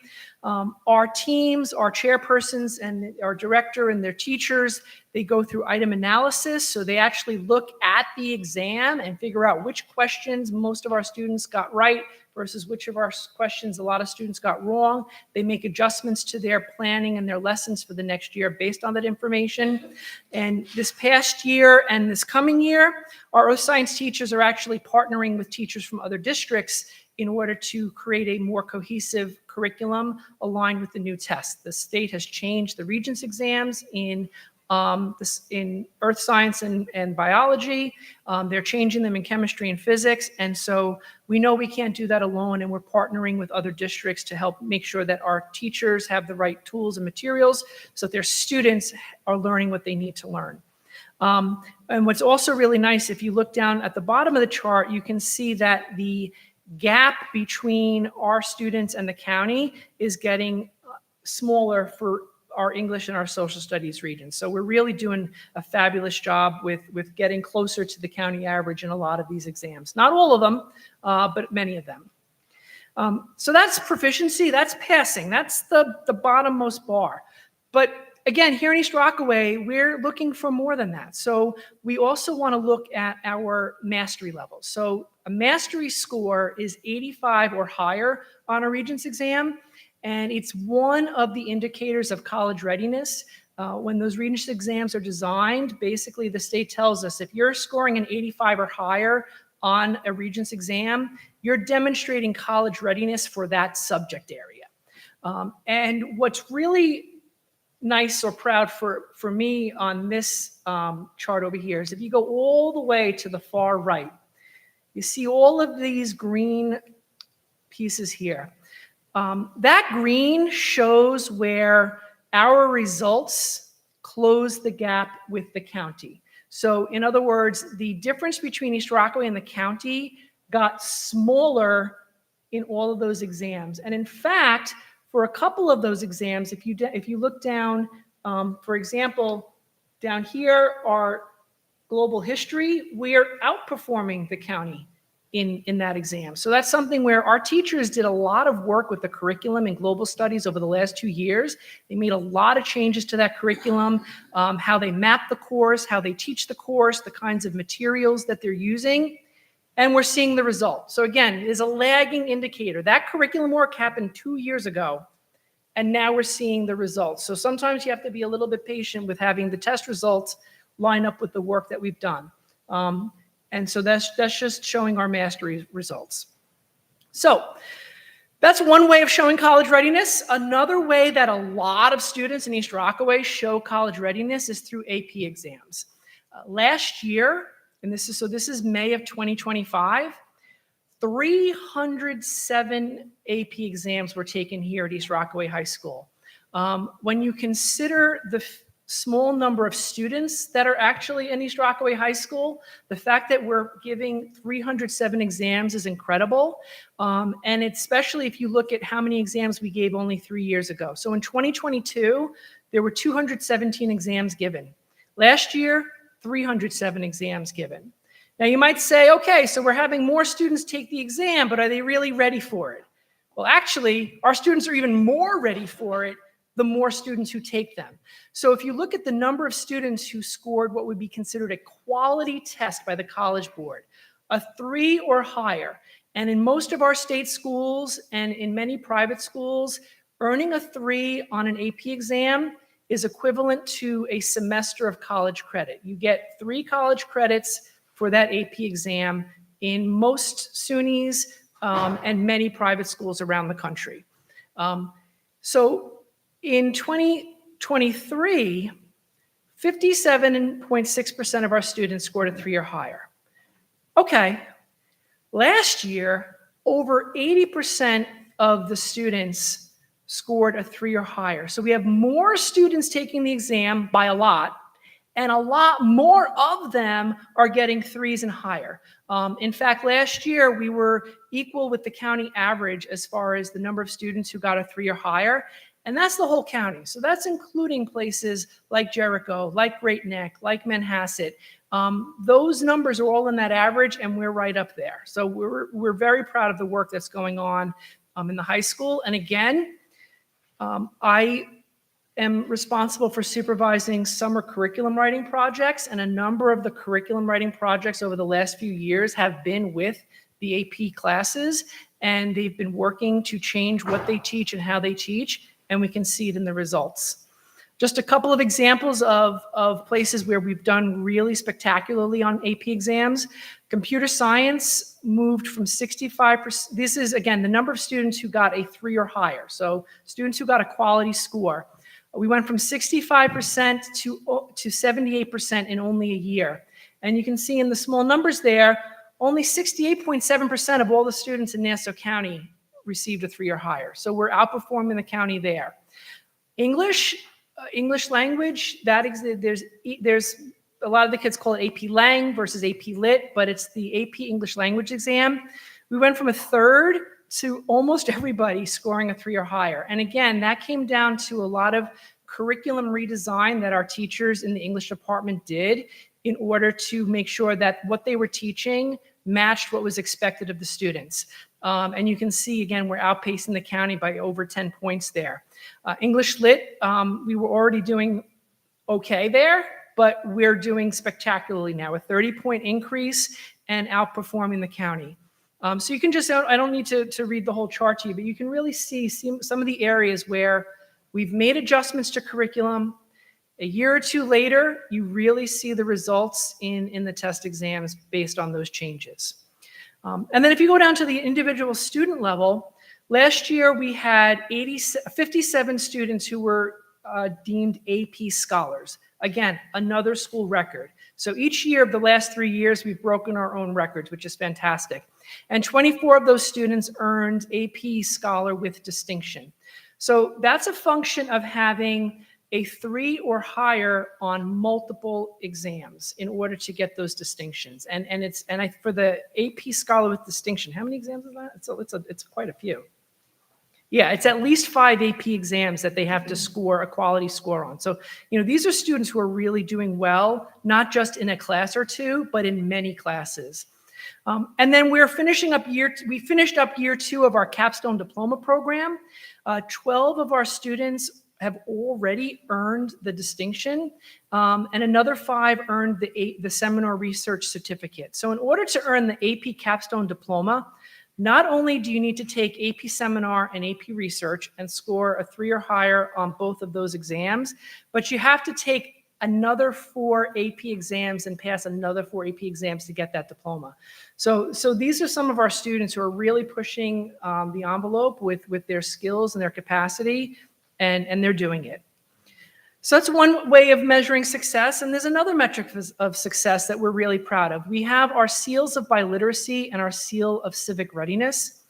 Our teams, our chairpersons and our director and their teachers, they go through item analysis. So they actually look at the exam and figure out which questions most of our students got right versus which of our questions a lot of students got wrong. They make adjustments to their planning and their lessons for the next year based on that information. And this past year and this coming year, our earth science teachers are actually partnering with teachers from other districts in order to create a more cohesive curriculum aligned with the new test. The state has changed the Regents exams in earth science and biology. They're changing them in chemistry and physics. And so we know we can't do that alone, and we're partnering with other districts to help make sure that our teachers have the right tools and materials so that their students are learning what they need to learn. And what's also really nice, if you look down at the bottom of the chart, you can see that the gap between our students and the county is getting smaller for our English and our social studies regions. So we're really doing a fabulous job with getting closer to the county average in a lot of these exams. Not all of them, but many of them. So that's proficiency, that's passing, that's the bottommost bar. But again, here in East Rockaway, we're looking for more than that. So we also want to look at our mastery levels. So a mastery score is 85 or higher on a Regents exam, and it's one of the indicators of college readiness. When those Regents exams are designed, basically the state tells us if you're scoring an 85 or higher on a Regents exam, you're demonstrating college readiness for that subject area. And what's really nice or proud for me on this chart over here is if you go all the way to the far right, you see all of these green pieces here. That green shows where our results close the gap with the county. So in other words, the difference between East Rockaway and the county got smaller in all of those exams. And in fact, for a couple of those exams, if you look down, for example, down here, our global history, we are outperforming the county in that exam. So that's something where our teachers did a lot of work with the curriculum in global studies over the last 2 years. They made a lot of changes to that curriculum, how they map the course, how they teach the course, the kinds of materials that they're using, and we're seeing the results. So again, it is a lagging indicator. That curriculum work happened 2 years ago, and now we're seeing the results. So sometimes you have to be a little bit patient with having the test results line up with the work that we've done. And so that's just showing our mastery results. So that's one way of showing college readiness. Another way that a lot of students in East Rockaway show college readiness is through AP exams. Last year, and this is May of 2025, 307 AP exams were taken here at East Rockaway High School. When you consider the small number of students that are actually in East Rockaway High School, the fact that we're giving 307 exams is incredible. And especially if you look at how many exams we gave only 3 years ago. So in 2022, there were 217 exams given. Last year, 307 exams given. Now you might say, okay, so we're having more students take the exam, but are they really ready for it? Well, actually, our students are even more ready for it the more students who take them. So if you look at the number of students who scored what would be considered a quality test by the College Board, a 3 or higher, and in most of our state schools and in many private schools, earning a 3 on an AP exam is equivalent to a semester of college credit. You get 3 college credits for that AP exam in most SUNYs and many private schools around the country. So In 2023, 57.6% of our students scored a 3 or higher. Okay, last year, over 80% of the students scored a 3 or higher. So we have more students taking the exam by a lot, and a lot more of them are getting 3s and higher. In fact, last year we were equal with the county average as far as the number of students who got a 3 or higher, and that's the whole county. So that's including places like Jericho, like Great Neck, like Manhasset. Those numbers are all in that average, and we're right up there. So we're very proud of the work that's going on in the high school. And again, I am responsible for supervising summer curriculum writing projects, and a number of the curriculum writing projects over the last few years have been with the AP classes, and they've been working to change what they teach and how they teach, and we can see it in the results. Just a couple of examples of places where we've done really spectacularly on AP exams. Computer science moved from 65%. This is, again, the number of students who got a 3 or higher. So students who got a quality score. We went from 65% to 78% in only a year. And you can see in the small numbers there, only 68.7% of all the students in Nassau County received a 3 or higher. So we're outperforming the county there. English language, there's a lot of the kids call it AP Lang versus AP Lit, but it's the AP English language exam. We went from a third to almost everybody scoring a 3 or higher. And again, that came down to a lot of curriculum redesign that our teachers in the English department did in order to make sure that what they were teaching matched what was expected of the students. And you can see, again, we're outpacing the county by over 10 points there. English Lit, we were already doing okay there, but we're doing spectacularly now, a 30-point increase and outperforming the county. So you can just, I don't need to read the whole chart to you, but you can really see some of the areas where we've made adjustments to curriculum. A year or two later, you really see the results in the test exams based on those changes. And then if you go down to the individual student level, last year we had 57 students who were deemed AP scholars. Again, another school record. So each year of the last 3 years, we've broken our own records, which is fantastic. And 24 of those students earned AP Scholar with distinction. So that's a function of having a 3 or higher on multiple exams in order to get those distinctions. And for the AP Scholar with distinction, how many exams is that? It's quite a few. Yeah, it's at least 5 AP exams that they have to score a quality score on. So, these are students who are really doing well, not just in a class or two, but in many classes. And then we finished up year 2 of our capstone diploma program. 12 of our students have already earned the distinction, and another 5 earned the seminar research certificate. So in order to earn the AP capstone diploma, not only do you need to take AP Seminar and AP Research and score a 3 or higher on both of those exams, but you have to take another 4 AP exams and pass another 4 AP exams to get that diploma. So these are some of our students who are really pushing the envelope with their skills and their capacity, and they're doing it. So that's one way of measuring success. And there's another metric of success that we're really proud of. We have our seals of biliteracy and our seal of civic readiness.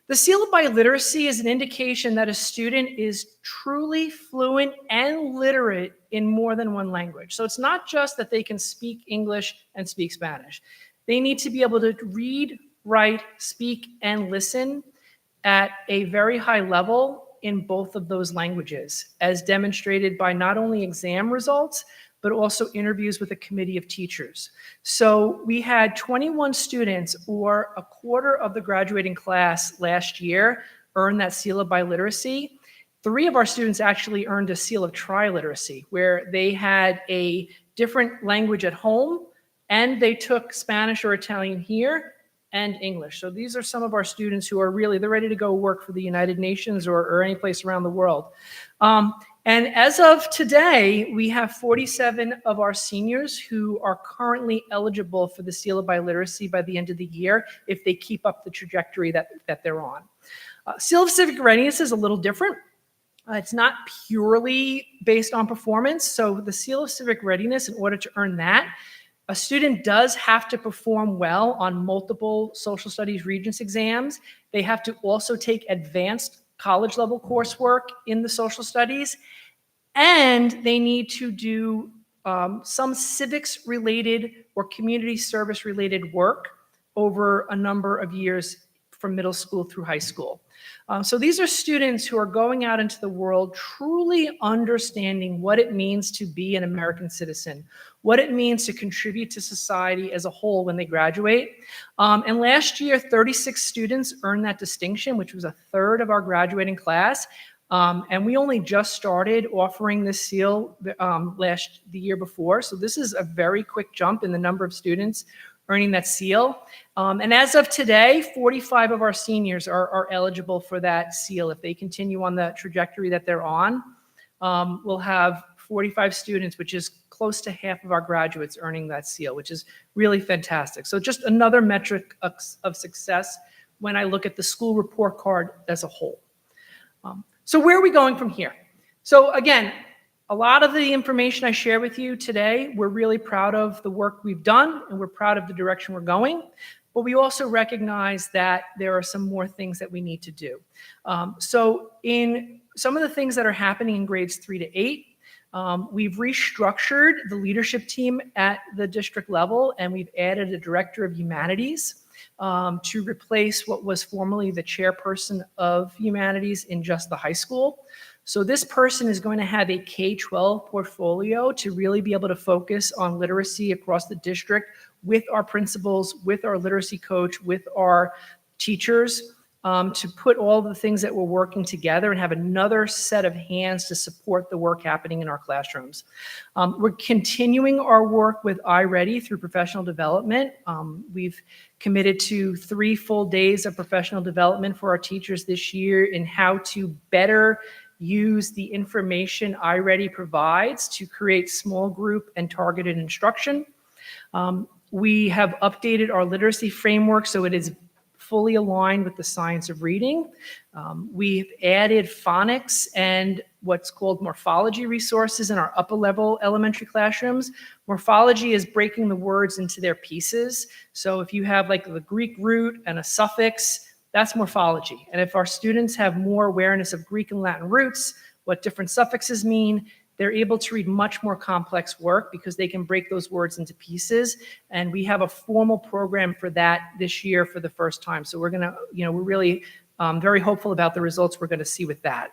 The seal of biliteracy is an indication that a student is truly fluent and literate in more than one language. So it's not just that they can speak English and speak Spanish. They need to be able to read, write, speak, and listen at a very high level in both of those languages, as demonstrated by not only exam results, but also interviews with a committee of teachers. So we had 21 students, or a quarter of the graduating class last year, earn that seal of biliteracy. 3 of our students actually earned a seal of triliteracy, where they had a different language at home, and they took Spanish or Italian here, and English. So these are some of our students who are they're ready to go work for the United Nations or any place around the world. And as of today, we have 47 of our seniors who are currently eligible for the seal of biliteracy by the end of the year if they keep up the trajectory that they're on. Seal of civic readiness is a little different. It's not purely based on performance. So the Seal of Civic Readiness, in order to earn that, a student does have to perform well on multiple social studies Regents exams. They have to also take advanced college level coursework in the social studies, and they need to do some civics related or community service related work over a number of years from middle school through high school. So these are students who are going out into the world truly understanding what it means to be an American citizen, what it means to contribute to society as a whole when they graduate. And last year, 36 students earned that distinction, which was a third of our graduating class. And we only just started offering this seal the year before. So this is a very quick jump in the number of students earning that seal. And as of today, 45 of our seniors are eligible for that seal. If they continue on the trajectory that they're on, we'll have 45 students, which is close to half of our graduates earning that seal, which is really fantastic. So just another metric of success when I look at the school report card as a whole. So where are we going from here? So again, a lot of the information I share with you today, we're really proud of the work we've done, and we're proud of the direction we're going. But we also recognize that there are some more things that we need to do. So in some of the things that are happening in grades 3 to 8, we've restructured the leadership team at the district level, and we've added a director of humanities to replace what was formerly the chairperson of humanities in just the high school. So this person is going to have a K-12 portfolio to really be able to focus on literacy across the district with our principals, with our literacy coach, with our teachers, to put all the things that we're working together and have another set of hands to support the work happening in our classrooms. We're continuing our work with iReady through professional development. We've committed to 3 full days of professional development for our teachers this year in how to better use the information iReady provides to create small group and targeted instruction. We have updated our literacy framework so it is fully aligned with the science of reading. We've added phonics and what's called morphology resources in our upper level elementary classrooms. Morphology is breaking the words into their pieces. So if you have like the Greek root and a suffix, that's morphology. And if our students have more awareness of Greek and Latin roots, what different suffixes mean, they're able to read much more complex work because they can break those words into pieces. And we have a formal program for that this year for the first time. So we're gonna, we're really very hopeful about the results we're gonna see with that.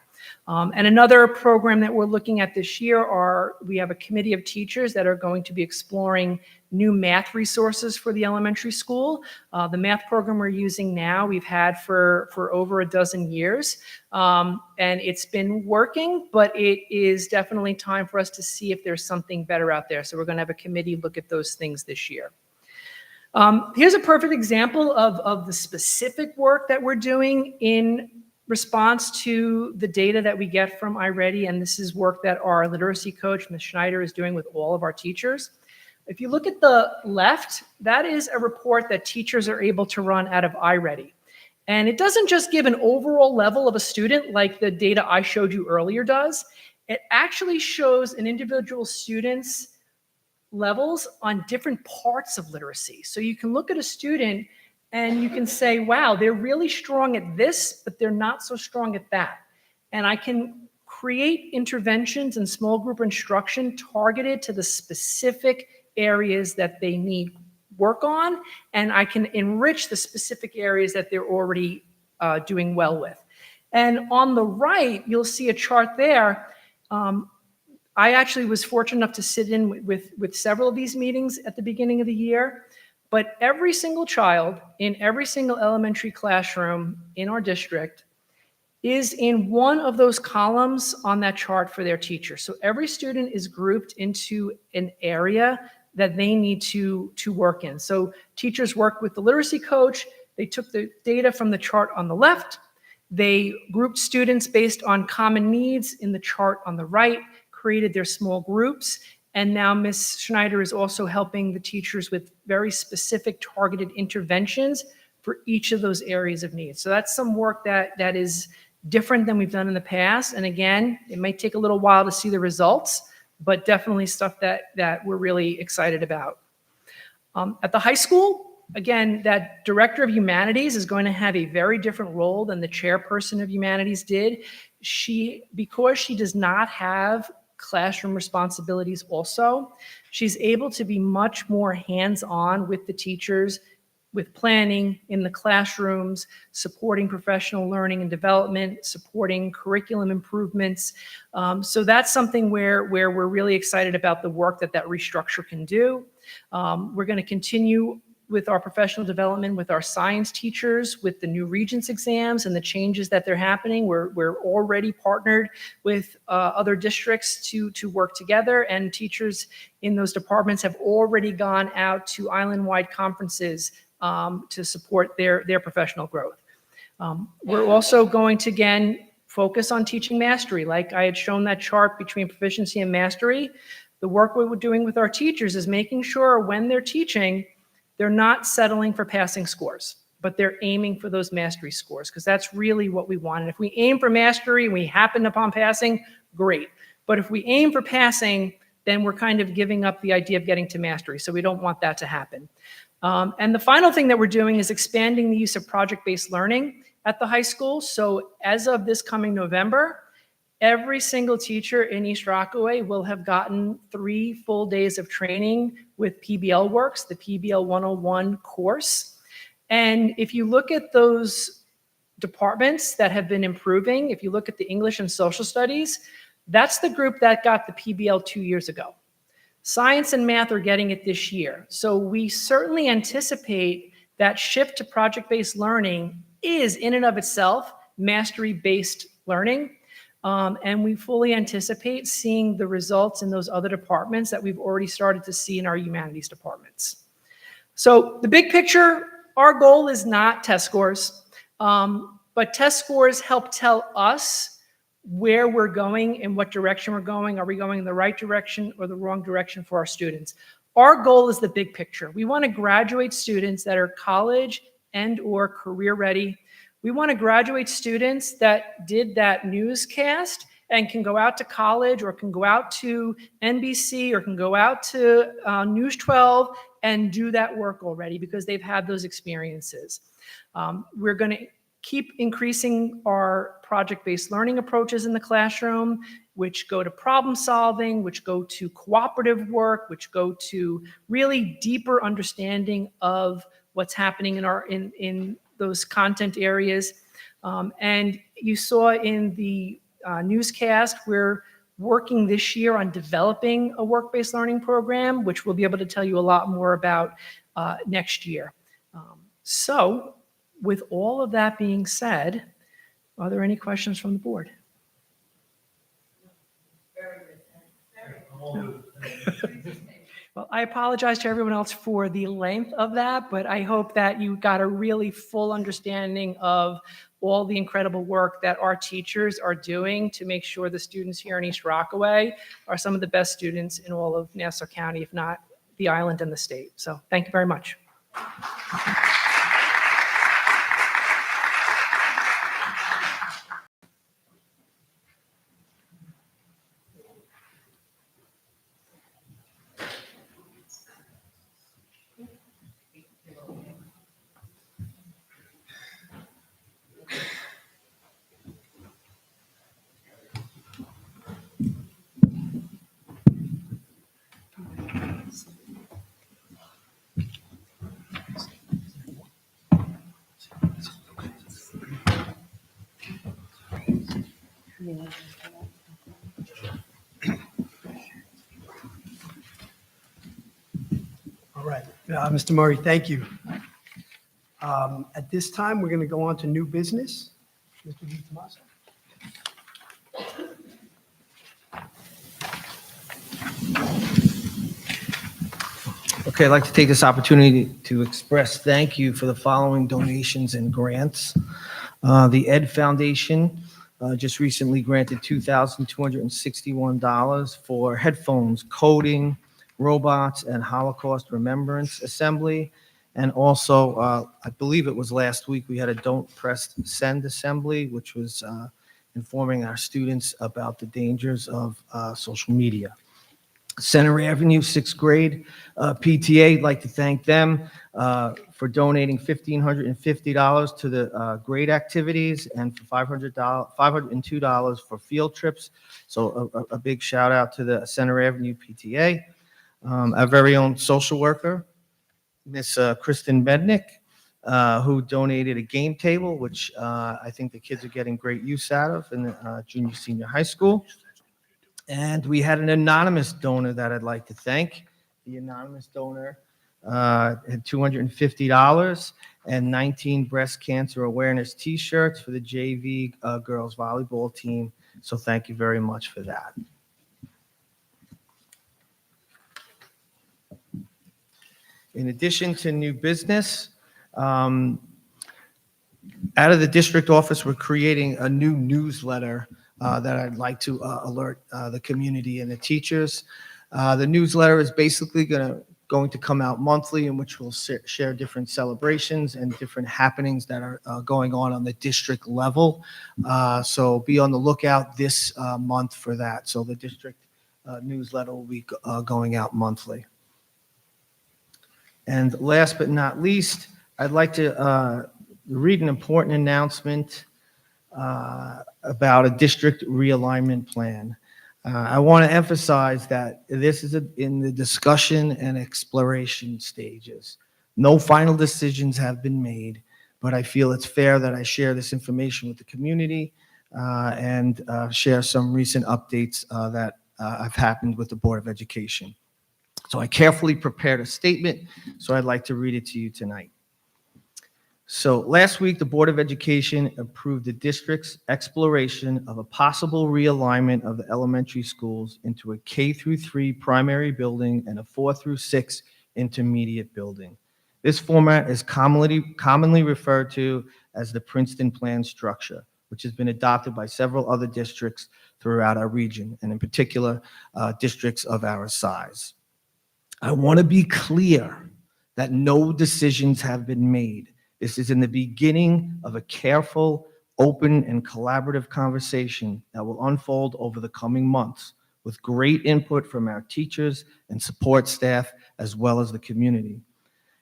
And another program that we're looking at this year we have a committee of teachers that are going to be exploring new math resources for the elementary school. The math program we're using now, we've had for over a dozen years. And it's been working, but it is definitely time for us to see if there's something better out there. So we're gonna have a committee look at those things this year. Here's a perfect example of the specific work that we're doing in response to the data that we get from iReady, and this is work that our literacy coach, Ms. Schneider, is doing with all of our teachers. If you look at the left, that is a report that teachers are able to run out of iReady. And it doesn't just give an overall level of a student like the data I showed you earlier does. It actually shows an individual student's levels on different parts of literacy. So you can look at a student and you can say, wow, they're really strong at this, but they're not so strong at that. And I can create interventions and small group instruction targeted to the specific areas that they need work on, and I can enrich the specific areas that they're already doing well with. And on the right, you'll see a chart there. I actually was fortunate enough to sit in with several of these meetings at the beginning of the year. But every single child in every single elementary classroom in our district is in one of those columns on that chart for their teacher. So every student is grouped into an area that they need to work in. So teachers work with the literacy coach. They took the data from the chart on the left. They grouped students based on common needs in the chart on the right, created their small groups. And now Ms. Schneider is also helping the teachers with very specific targeted interventions for each of those areas of need. So that's some work that is different than we've done in the past. And again, it might take a little while to see the results, but definitely stuff that we're really excited about. At the high school, again, that director of humanities is going to have a very different role than the chairperson of humanities did. Because she does not have classroom responsibilities also, she's able to be much more hands-on with the teachers, with planning in the classrooms, supporting professional learning and development, supporting curriculum improvements. So that's something where we're really excited about the work that restructure can do. We're going to continue with our professional development with our science teachers, with the new Regents exams and the changes that they're happening. We're already partnered with other districts to work together, and teachers in those departments have already gone out to island-wide conferences to support their professional growth. We're also going to, again, focus on teaching mastery. Like I had shown that chart between proficiency and mastery, the work we're doing with our teachers is making sure when they're teaching, they're not settling for passing scores, but they're aiming for those mastery scores, because that's really what we want. And if we aim for mastery and we happen upon passing, great. But if we aim for passing, then we're kind of giving up the idea of getting to mastery. So we don't want that to happen. And the final thing that we're doing is expanding the use of project-based learning at the high school. So as of this coming November, every single teacher in East Rockaway will have gotten 3 full days of training with PBL Works, the PBL 101 course. And if you look at those departments that have been improving, if you look at the English and social studies, that's the group that got the PBL 2 years ago. Science and math are getting it this year. So we certainly anticipate that shift to project-based learning is in and of itself mastery-based learning. And we fully anticipate seeing the results in those other departments that we've already started to see in our humanities departments. So the big picture, our goal is not test scores, but test scores help tell us where we're going, in what direction we're going. Are we going in the right direction or the wrong direction for our students? Our goal is the big picture. We want to graduate students that are college and or career ready. We want to graduate students that did that newscast and can go out to college or can go out to NBC or can go out to News 12 and do that work already because they've had those experiences. We're going to keep increasing our project-based learning approaches in the classroom, which go to problem solving, which go to cooperative work, which go to really deeper understanding of what's happening in those content areas. And you saw in the newscast, we're working this year on developing a work-based learning program, which we'll be able to tell you a lot more about next year. So with all of that being said, are there any questions from the board? No. Well, I apologize to everyone else for the length of that, but I hope that you got a really full understanding of all the incredible work that our teachers are doing to make sure the students here in East Rockaway are some of the best students in all of Nassau County, if not the island and the state. So thank you very much. All right, Mr. Murray, thank you. At this time, we're going to go on to new business. Mr. DiTomaso. Okay, I'd like to take this opportunity to express thank you for the following donations and grants. The Ed Foundation just recently granted $2,261 for headphones, coding, robots, and Holocaust Remembrance Assembly. And also, I believe it was last week, we had a Don't Press Send assembly, which was informing our students about the dangers of social media. Center Avenue, sixth grade PTA, I'd like to thank them for donating $1,550 to the grade activities and for $502 for field trips. So a big shout out to the Center Avenue PTA. Our very own social worker, Miss Kristen Bednick, who donated a game table, which I think the kids are getting great use out of in the junior, senior high school. And we had an anonymous donor that I'd like to thank. The anonymous donor had $250 and 19 breast cancer awareness T-shirts for the JV girls volleyball team. So thank you very much for that. In addition to new business, out of the district office, we're creating a new newsletter that I'd like to alert the community and the teachers. The newsletter is basically going to come out monthly, in which we'll share different celebrations and different happenings that are going on the district level. So be on the lookout this month for that. So the district newsletter will be going out monthly. And last but not least, I'd like to read an important announcement about a district realignment plan. I want to emphasize that this is in the discussion and exploration stages. No final decisions have been made, but I feel it's fair that I share this information with the community and share some recent updates that have happened with the Board of Education. So I carefully prepared a statement, so I'd like to read it to you tonight. So last week, the Board of Education approved the district's exploration of a possible realignment of the elementary schools into a K-3 primary building and a 4-6 intermediate building. This format is commonly referred to as the Princeton Plan structure, which has been adopted by several other districts throughout our region, and in particular, districts of our size. I want to be clear that no decisions have been made. This is in the beginning of a careful, open, and collaborative conversation that will unfold over the coming months with great input from our teachers and support staff, as well as the community.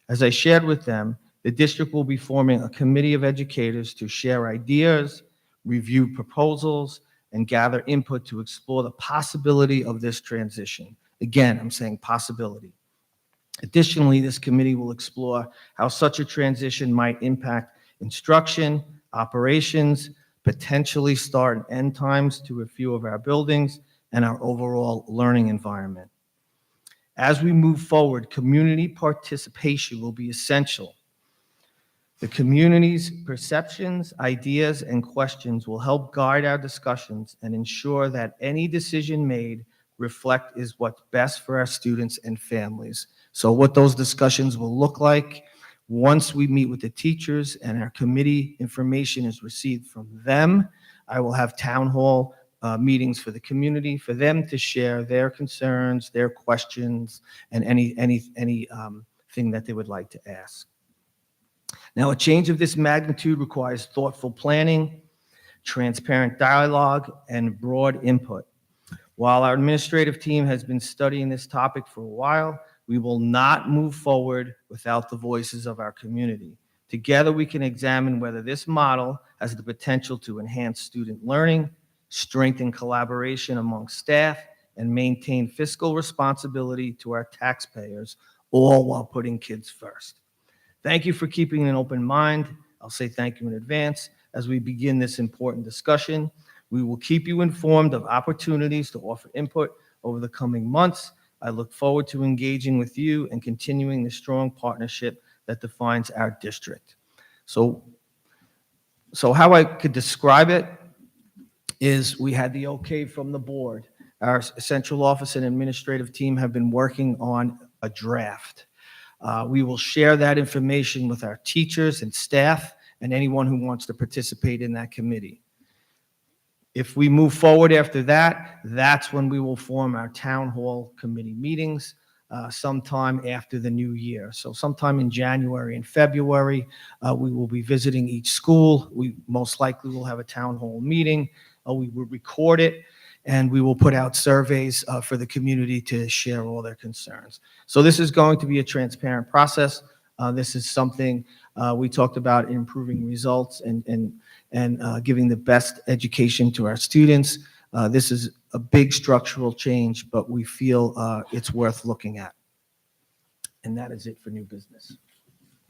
As I shared with them, the district will be forming a committee of educators to share ideas, review proposals, and gather input to explore the possibility of this transition. Again, I'm saying possibility. Additionally, this committee will explore how such a transition might impact instruction, operations, potentially start and end times to a few of our buildings, and our overall learning environment. As we move forward, community participation will be essential. The community's perceptions, ideas, and questions will help guide our discussions and ensure that any decision made reflect is what's best for our students and families. So what those discussions will look like once we meet with the teachers and our committee information is received from them, I will have town hall meetings for the community for them to share their concerns, their questions, and anything that they would like to ask. Now, a change of this magnitude requires thoughtful planning, transparent dialogue, and broad input. While our administrative team has been studying this topic for a while, we will not move forward without the voices of our community. Together, we can examine whether this model has the potential to enhance student learning, strengthen collaboration among staff, and maintain fiscal responsibility to our taxpayers, all while putting kids first. Thank you for keeping an open mind. I'll say thank you in advance as we begin this important discussion. We will keep you informed of opportunities to offer input over the coming months. I look forward to engaging with you and continuing the strong partnership that defines our district. So how I could describe it is we had the okay from the board. Our central office and administrative team have been working on a draft. We will share that information with our teachers and staff and anyone who wants to participate in that committee. If we move forward after that, that's when we will form our town hall committee meetings. sometime after the new year. So sometime in January and February, we will be visiting each school. We most likely will have a town hall meeting. We will record it, and we will put out surveys for the community to share all their concerns. So this is going to be a transparent process. This is something we talked about improving results and giving the best education to our students. This is a big structural change, but we feel it's worth looking at. And that is it for new business.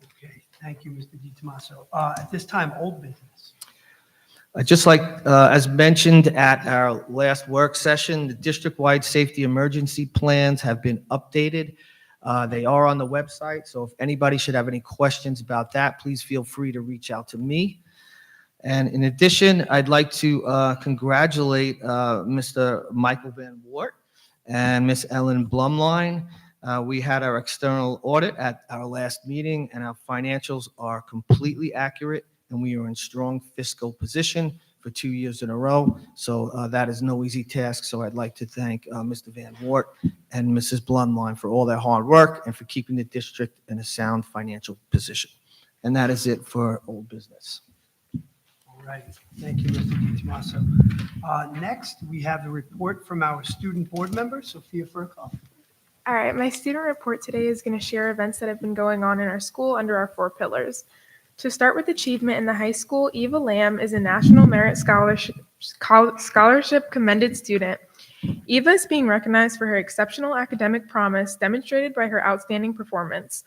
Okay, thank you, Mr. DiTomaso. At this time, old business. Just like, as mentioned at our last work session, the district-wide safety emergency plans have been updated. They are on the website, so if anybody should have any questions about that, please feel free to reach out to me. And in addition, I'd like to congratulate Mr. Michael Van Wart and Miss Ellen Blumline. We had our external audit at our last meeting, and our financials are completely accurate, and we are in strong fiscal position for 2 years in a row. So that is no easy task. So I'd like to thank Mr. Van Wart and Mrs. Blumline for all their hard work and for keeping the district in a sound financial position. And that is it for old business. All right, thank you, Mr. DiTomaso. Next, we have the report from our student board member, Sophia Furkoff. All right, my student report today is going to share events that have been going on in our school under our 4 pillars. To start with achievement in the high school, Eva Lamb is a National Merit Scholarship commended student. Eva is being recognized for her exceptional academic promise demonstrated by her outstanding performance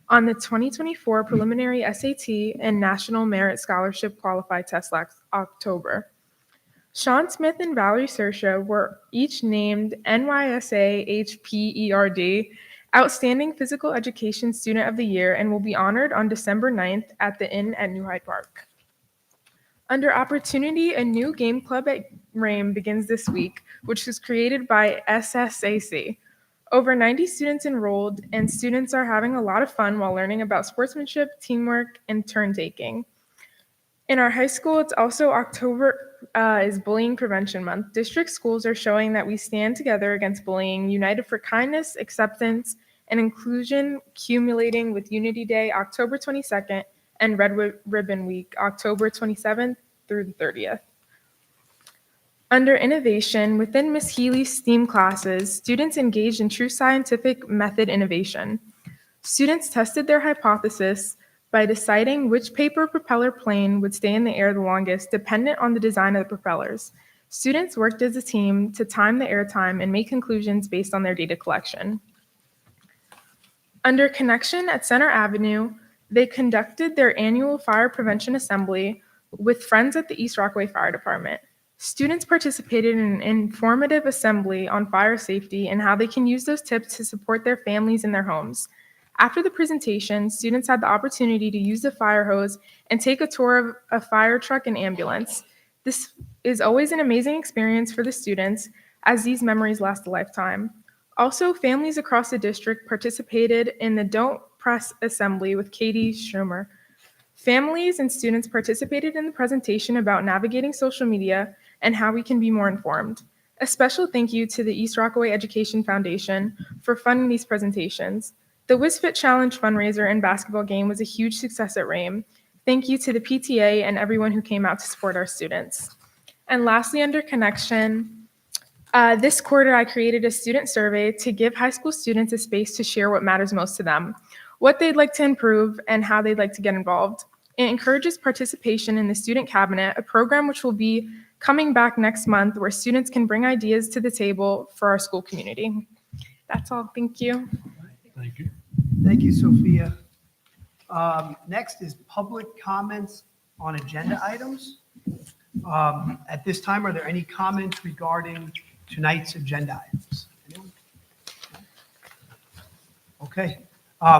on the 2024 preliminary SAT and National Merit Scholarship Qualified Test last October. Sean Smith and Valerie Sersha were each named NYSA HPERD Outstanding Physical Education Student of the Year and will be honored on December 9th at the Inn at New Hyde Park. Under Opportunity, a new game club at RAIM begins this week, which was created by SSAC. Over 90 students enrolled, and students are having a lot of fun while learning about sportsmanship, teamwork, and turn-taking. In our high school, it's also October is Bullying Prevention Month. District schools are showing that we stand together against bullying, united for kindness, acceptance, and inclusion, culminating with Unity Day, October 22nd, and Red Ribbon Week, October 27th through the 30th. Under innovation, within Ms. Healy's STEAM classes, students engaged in true scientific method innovation. Students tested their hypothesis by deciding which paper propeller plane would stay in the air the longest, dependent on the design of the propellers. Students worked as a team to time the airtime and make conclusions based on their data collection. Under Connection at Center Avenue, they conducted their annual fire prevention assembly with friends at the East Rockaway Fire Department. Students participated in an informative assembly on fire safety and how they can use those tips to support their families in their homes. After the presentation, students had the opportunity to use the fire hose and take a tour of a fire truck and ambulance. This is always an amazing experience for the students, as these memories last a lifetime. Also, families across the district participated in the Don't Press Assembly with Katie Schumer. Families and students participated in the presentation about navigating social media and how we can be more informed. A special thank you to the East Rockaway Education Foundation for funding these presentations. The WizFit Challenge fundraiser and basketball game was a huge success at RAIM. Thank you to the PTA and everyone who came out to support our students. And lastly, under Connection, this quarter I created a student survey to give high school students a space to share what matters most to them, what they'd like to improve, and how they'd like to get involved. It encourages participation in the Student Cabinet, a program which will be coming back next month where students can bring ideas to the table for our school community. That's all. Thank you. Thank you. Thank you, Sophia. Next is public comments on agenda items. At this time, are there any comments regarding tonight's agenda items? Anyone? Okay,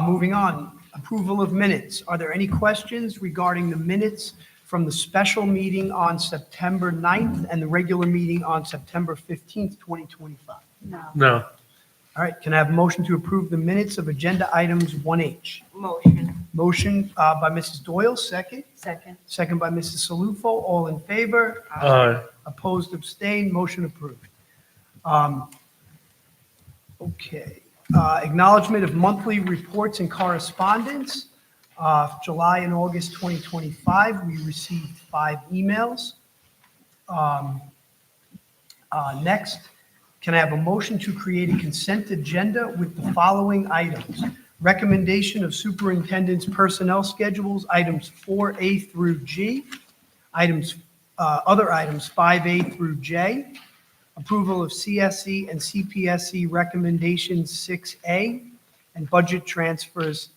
moving on. Approval of minutes. Are there any questions regarding the minutes from the special meeting on September 9th and the regular meeting on September 15th, 2025? No. All right, can I have a motion to approve the minutes of agenda items 1H? Motion. Motion by Mrs. Doyle, second. Second. Second by Mrs. Salufo. All in favor? Aye. Opposed, abstained, motion approved. Okay. Acknowledgement of monthly reports and correspondence. July and August 2025, we received 5 emails. Next, can I have a motion to create a consent agenda with the following items? Recommendation of superintendent's personnel schedules, items 4A through G, other items 5A through J, approval of CSE and CPSE recommendations 6A, and budget transfers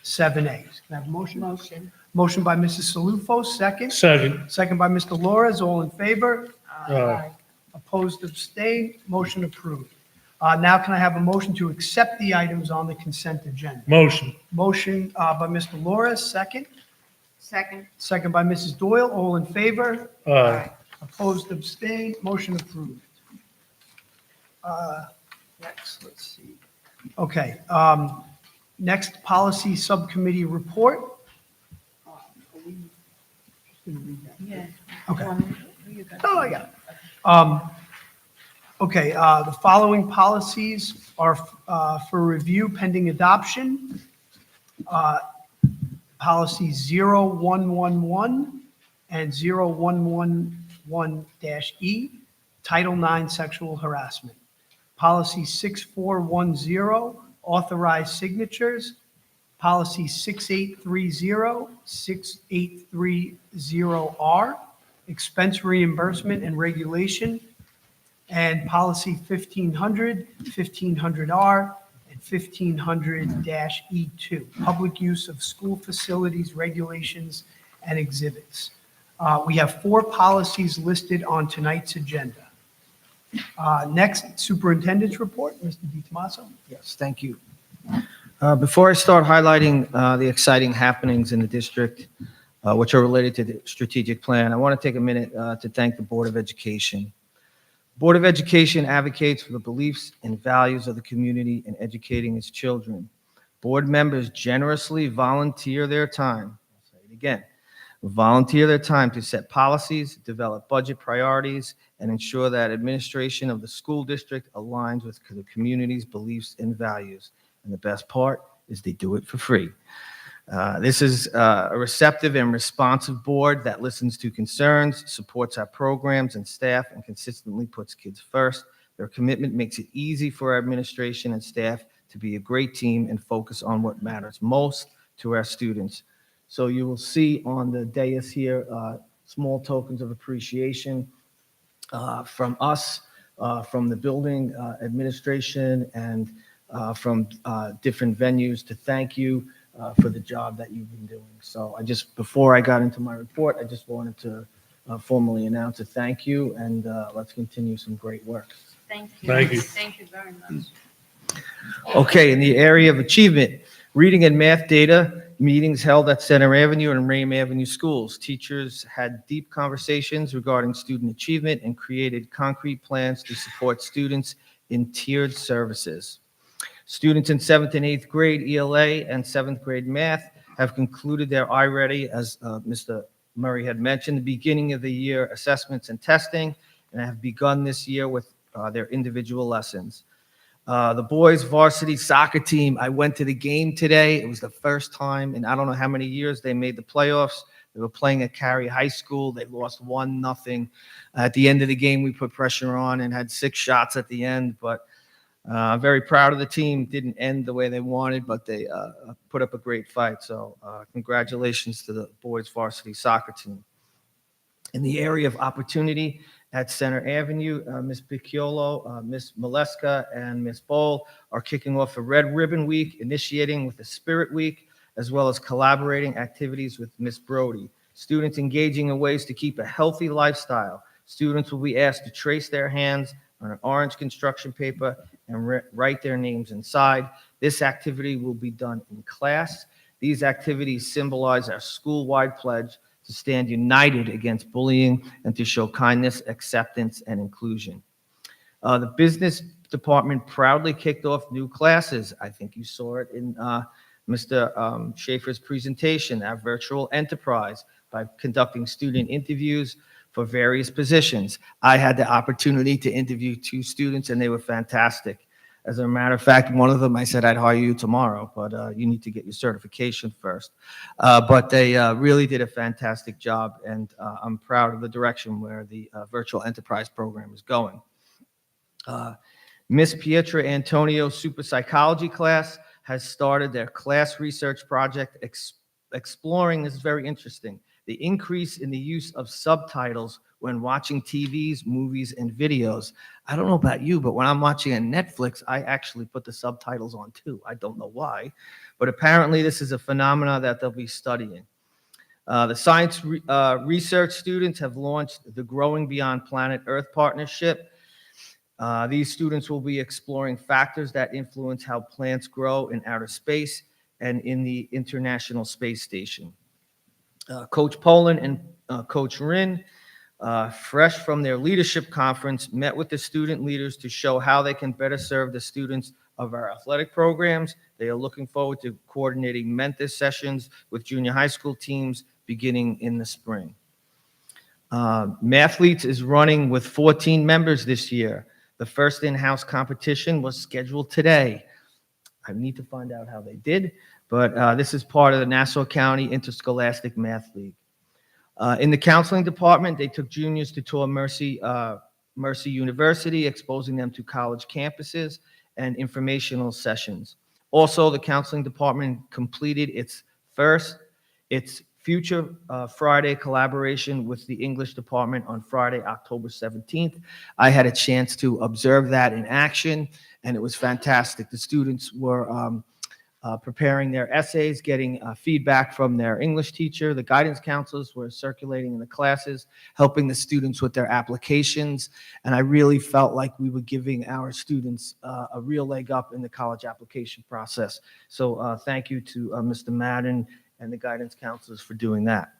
7A. Can I have a motion? Motion. Motion by Mrs. Salufo, second. Second. Second by Mr. Lawrence, all in favor? Aye. Opposed, abstained, motion approved. Now can I have a motion to accept the items on the consent agenda? Motion. Motion by Mr. Laura, second. Second. Second by Mrs. Doyle, all in favor? Aye. Opposed, abstained, motion approved. Next, let's see. Okay, next policy subcommittee report. Yeah. Okay. Oh, I got it. Okay, the following policies are for review pending adoption. Policies 0111 and 0111-E, Title IX sexual harassment. Policy 6410, authorized signatures. Policy 6830, 6830R, expense reimbursement and regulation. And policy 1500, 1500R, and 1500-E2, public use of school facilities, regulations, and exhibits. We have 4 policies listed on tonight's agenda. Next, superintendent's report, Mr. DiTomaso. Yes, thank you. Before I start highlighting the exciting happenings in the district, which are related to the strategic plan, I want to take a minute to thank the Board of Education. Board of Education advocates for the beliefs and values of the community in educating its children. Board members generously volunteer their time, I'll say it again, volunteer their time to set policies, develop budget priorities, and ensure that administration of the school district aligns with the community's beliefs and values. And the best part is they do it for free. This is a receptive and responsive board that listens to concerns, supports our programs and staff, and consistently puts kids first. Their commitment makes it easy for our administration and staff to be a great team and focus on what matters most to our students. So you will see on the dais here small tokens of appreciation from us, from the building administration, and from different venues to thank you for the job that you've been doing. So before I got into my report, I just wanted to formally announce a thank you, and let's continue some great work. Thank you. Thank you. Thank you very much. Okay, in the area of achievement, reading and math data, meetings held at Center Avenue and Rame Avenue schools. Teachers had deep conversations regarding student achievement and created concrete plans to support students in tiered services. Students in 7th and 8th grade ELA and 7th grade math have concluded their iReady, as Mr. Murray had mentioned, the beginning of the year assessments and testing, and have begun this year with their individual lessons. The boys varsity soccer team, I went to the game today. It was the first time in I don't know how many years they made the playoffs. They were playing at Cary High School. They lost 1-0. At the end of the game, we put pressure on and had 6 shots at the end, but very proud of the team. Didn't end the way they wanted, but they put up a great fight. So congratulations to the boys varsity soccer team. In the area of opportunity at Center Avenue, Ms. Picciolo, Ms. Maleska, and Ms. Bowl are kicking off a Red Ribbon Week, initiating with a Spirit Week, as well as collaborating activities with Ms. Brody. Students engaging in ways to keep a healthy lifestyle. Students will be asked to trace their hands on an orange construction paper and write their names inside. This activity will be done in class. These activities symbolize our school-wide pledge to stand united against bullying and to show kindness, acceptance, and inclusion. The business department proudly kicked off new classes. I think you saw it in Mr. Schaefer's presentation, our virtual enterprise, by conducting student interviews for various positions. I had the opportunity to interview 2 students, and they were fantastic. As a matter of fact, one of them, I said I'd hire you tomorrow, but you need to get your certification first. But they really did a fantastic job, and I'm proud of the direction where the virtual enterprise program is going. Miss Pietra Antonio's super psychology class has started their class research project exploring, this is very interesting, the increase in the use of subtitles when watching TVs, movies, and videos. I don't know about you, but when I'm watching on Netflix, I actually put the subtitles on too. I don't know why, but apparently this is a phenomenon that they'll be studying. The science research students have launched the Growing Beyond Planet Earth Partnership. These students will be exploring factors that influence how plants grow in outer space and in the International Space Station. Coach Poland and Coach Rin, fresh from their leadership conference, met with the student leaders to show how they can better serve the students of our athletic programs. They are looking forward to coordinating mentor sessions with junior high school teams beginning in the spring. Mathletes is running with 14 members this year. The first in-house competition was scheduled today. I need to find out how they did, but this is part of the Nassau County Interscholastic Math League. In the counseling department, they took juniors to tour Mercy University, exposing them to college campuses and informational sessions. Also, the counseling department completed its Future Friday collaboration with the English department on Friday, October 17th. I had a chance to observe that in action, and it was fantastic. The students were preparing their essays, getting feedback from their English teacher. The guidance counselors were circulating in the classes, helping the students with their applications, and I really felt like we were giving our students a real leg up in the college application process. So thank you to Mr. Madden and the guidance counselors for doing that.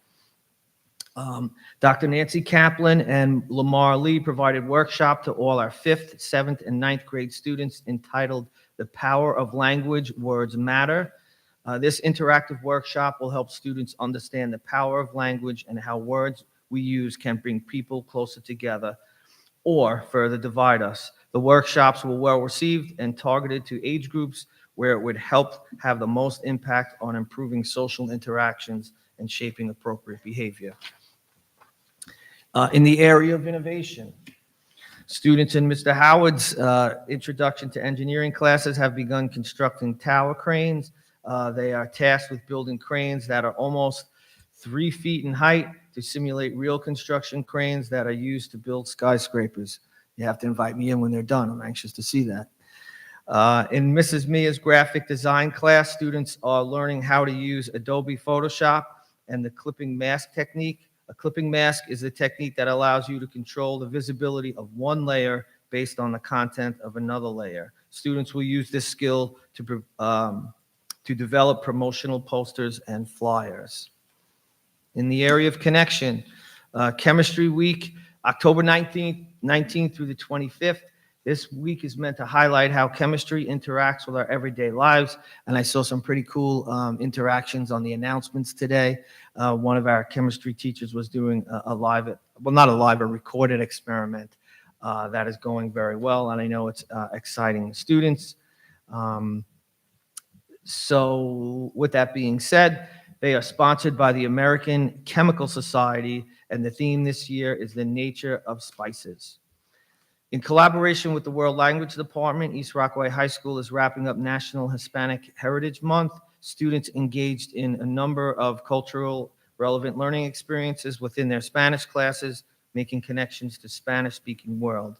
Dr. Nancy Kaplan and Lamar Lee provided workshop to all our 5th, 7th, and 9th grade students entitled The Power of Language, Words Matter. This interactive workshop will help students understand the power of language and how words we use can bring people closer together or further divide us. The workshops were well received and targeted to age groups where it would help have the most impact on improving social interactions and shaping appropriate behavior. In the area of innovation, students in Mr. Howard's introduction to engineering classes have begun constructing tower cranes. They are tasked with building cranes that are almost 3 feet in height to simulate real construction cranes that are used to build skyscrapers. You have to invite me in when they're done. I'm anxious to see that. In Mrs. Mia's graphic design class, students are learning how to use Adobe Photoshop and the clipping mask technique. A clipping mask is a technique that allows you to control the visibility of one layer based on the content of another layer. Students will use this skill to develop promotional posters and flyers. In the area of connection, Chemistry Week, October 19th through the 25th. This week is meant to highlight how chemistry interacts with our everyday lives, and I saw some pretty cool interactions on the announcements today. One of our chemistry teachers was doing a recorded experiment that is going very well, and I know it's exciting students. So with that being said, they are sponsored by the American Chemical Society, and the theme this year is the nature of spices. In collaboration with the World Language Department, East Rockaway High School is wrapping up National Hispanic Heritage Month. Students engaged in a number of cultural relevant learning experiences within their Spanish classes, making connections to Spanish-speaking world.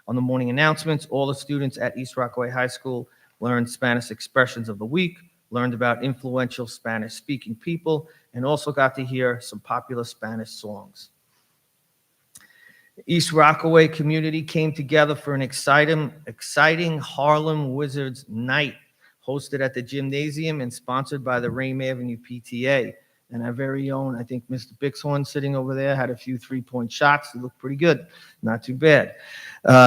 On the morning announcements, all the students at East Rockaway High School learned Spanish expressions of the week, learned about influential Spanish-speaking people, and also got to hear some popular Spanish songs. East Rockaway community came together for an exciting Harlem Wizards night hosted at the gymnasium and sponsored by the Rame Avenue PTA. And our very own, I think Mr. Bixhorn sitting over there had a few 3-point shots. They looked pretty good, not too bad.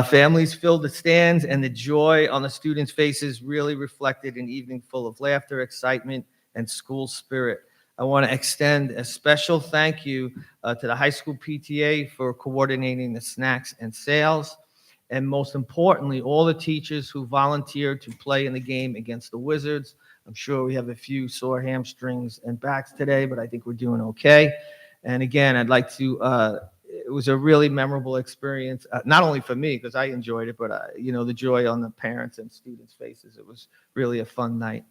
Families filled the stands, and the joy on the students' faces really reflected an evening full of laughter, excitement, and school spirit. I want to extend a special thank you to the high school PTA for coordinating the snacks and sales. and most importantly, all the teachers who volunteered to play in the game against the Wizards. I'm sure we have a few sore hamstrings and backs today, but I think we're doing okay. And again, I'd like to, it was a really memorable experience, not only for me, because I enjoyed it, but, the joy on the parents' and students' faces. It was really a fun night.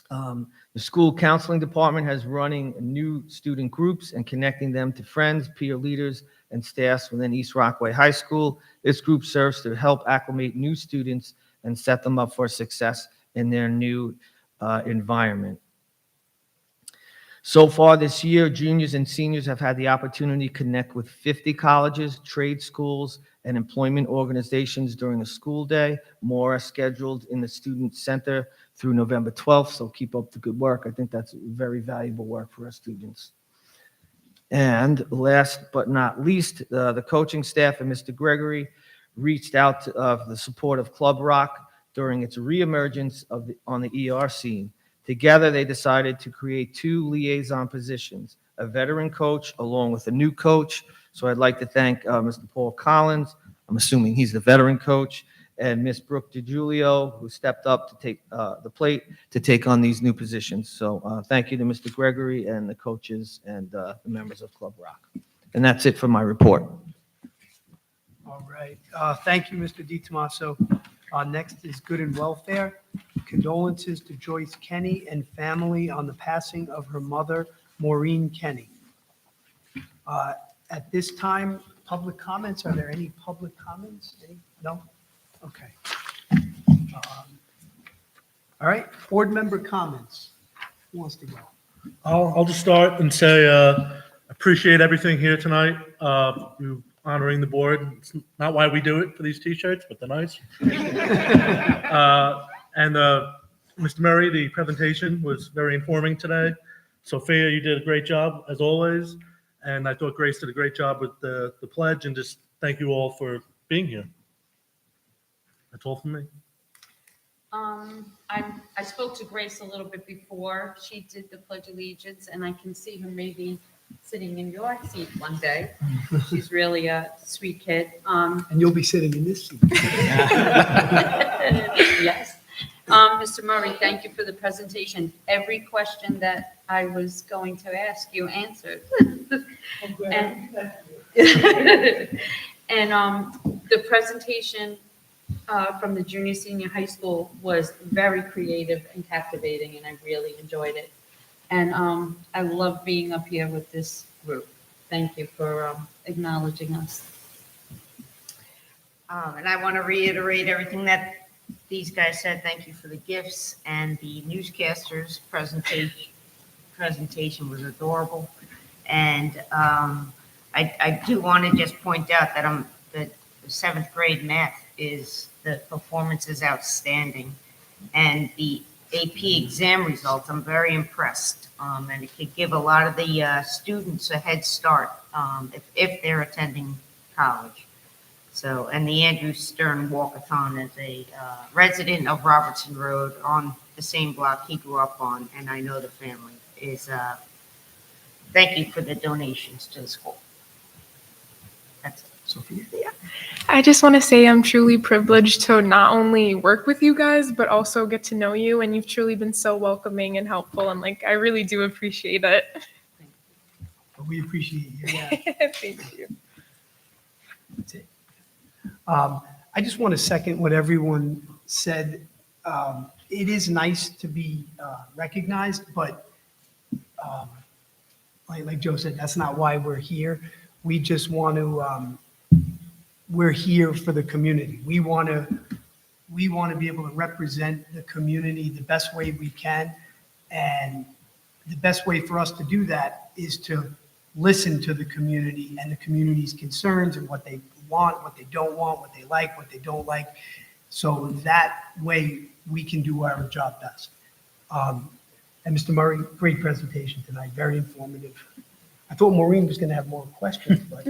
The school counseling department has running new student groups and connecting them to friends, peer leaders, and staffs within East Rockaway High School. This group serves to help acclimate new students and set them up for success in their new environment. So far this year, juniors and seniors have had the opportunity to connect with 50 colleges, trade schools, and employment organizations during the school day. More are scheduled in the Student Center through November 12th, so keep up the good work. I think that's very valuable work for our students. And last but not least, the coaching staff and Mr. Gregory reached out to the support of Club Rock during its reemergence on the ER scene. Together, they decided to create 2 liaison positions, a veteran coach along with a new coach. So I'd like to thank Mr. Paul Collins, I'm assuming he's the veteran coach, and Miss Brooke DiGiulio, who stepped up to take the plate to take on these new positions. So thank you to Mr. Gregory and the coaches and the members of Club Rock. And that's it for my report. All right. Thank you, Mr. DiTomaso. Next is Good and Welfare. Condolences to Joyce Kenny and family on the passing of her mother, Maureen Kenny. At this time, public comments. Are there any public comments? No? Okay. All right. Board member comments. Who wants to go? I'll just start and say appreciate everything here tonight. You honoring the board. It's not why we do it for these T-shirts, but they're nice. And Mr. Murray, the presentation was very informing today. Sophia, you did a great job as always. And I thought Grace did a great job with the pledge, and just thank you all for being here. That's all from me. I spoke to Grace a little bit before she did the Pledge of Allegiance, and I can see her maybe sitting in your seat one day. She's really a sweet kid. And you'll be sitting in this seat. Yes. Mr. Murray, thank you for the presentation. Every question that I was going to ask you answered. And the presentation from the junior senior high school was very creative and captivating, and I really enjoyed it. And I love being up here with this group. Thank you for acknowledging us. And I want to reiterate everything that these guys said. Thank you for the gifts, and the newscasters' presentation was adorable. And I do want to just point out that the 7th grade math the performance is outstanding, and the AP exam results, I'm very impressed. And it could give a lot of the students a head start if they're attending college. So, and the Andrew Stern Walkathon is a resident of Robertson Road on the same block he grew up on, and I know the family is, thank you for the donations to the school. That's it. Sophia? Yeah. I just want to say I'm truly privileged to not only work with you guys, but also get to know you, and you've truly been so welcoming and helpful, and I really do appreciate it. We appreciate you. Yeah. Thank you. That's it. I just want to second what everyone said. It is nice to be recognized, but like Joe said, that's not why we're here. We just want to, we're here for the community. We want to be able to represent the community the best way we can. And the best way for us to do that is to listen to the community and the community's concerns and what they want, what they don't want, what they like, what they don't like. So that way we can do our job best. And Mr. Murray, great presentation tonight, very informative. I thought Maureen was going to have more questions, but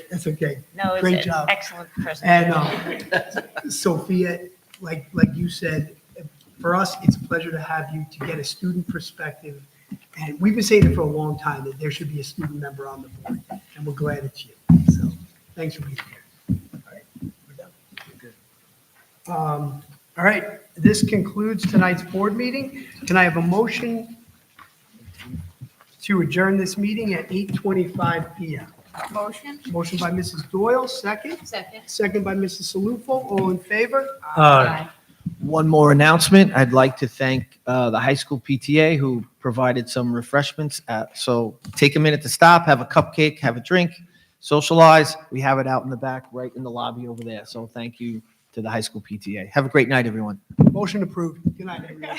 that's okay. No, it's great an job. excellent presentation. And Sophia, like you said, for us, it's a pleasure to have you to get a student perspective. And we've been saying it for a long time that there should be a student member on the board, and we're glad it's you. So thanks for being here. All right. With All right, this concludes tonight's board meeting. Can I have a motion to adjourn this meeting at 8:25 PM? Motion? Motion by Mrs. Doyle, second. Second. Second by Mrs. Salufo. All in favor? One more announcement. I'd like to thank the high school PTA who provided some refreshments. So take a minute to stop, have a cupcake, have a drink, socialize. We have it out in the back, right in the lobby over there. So thank you to the high school PTA. Have a great night, everyone. Motion approved. Good night, everyone.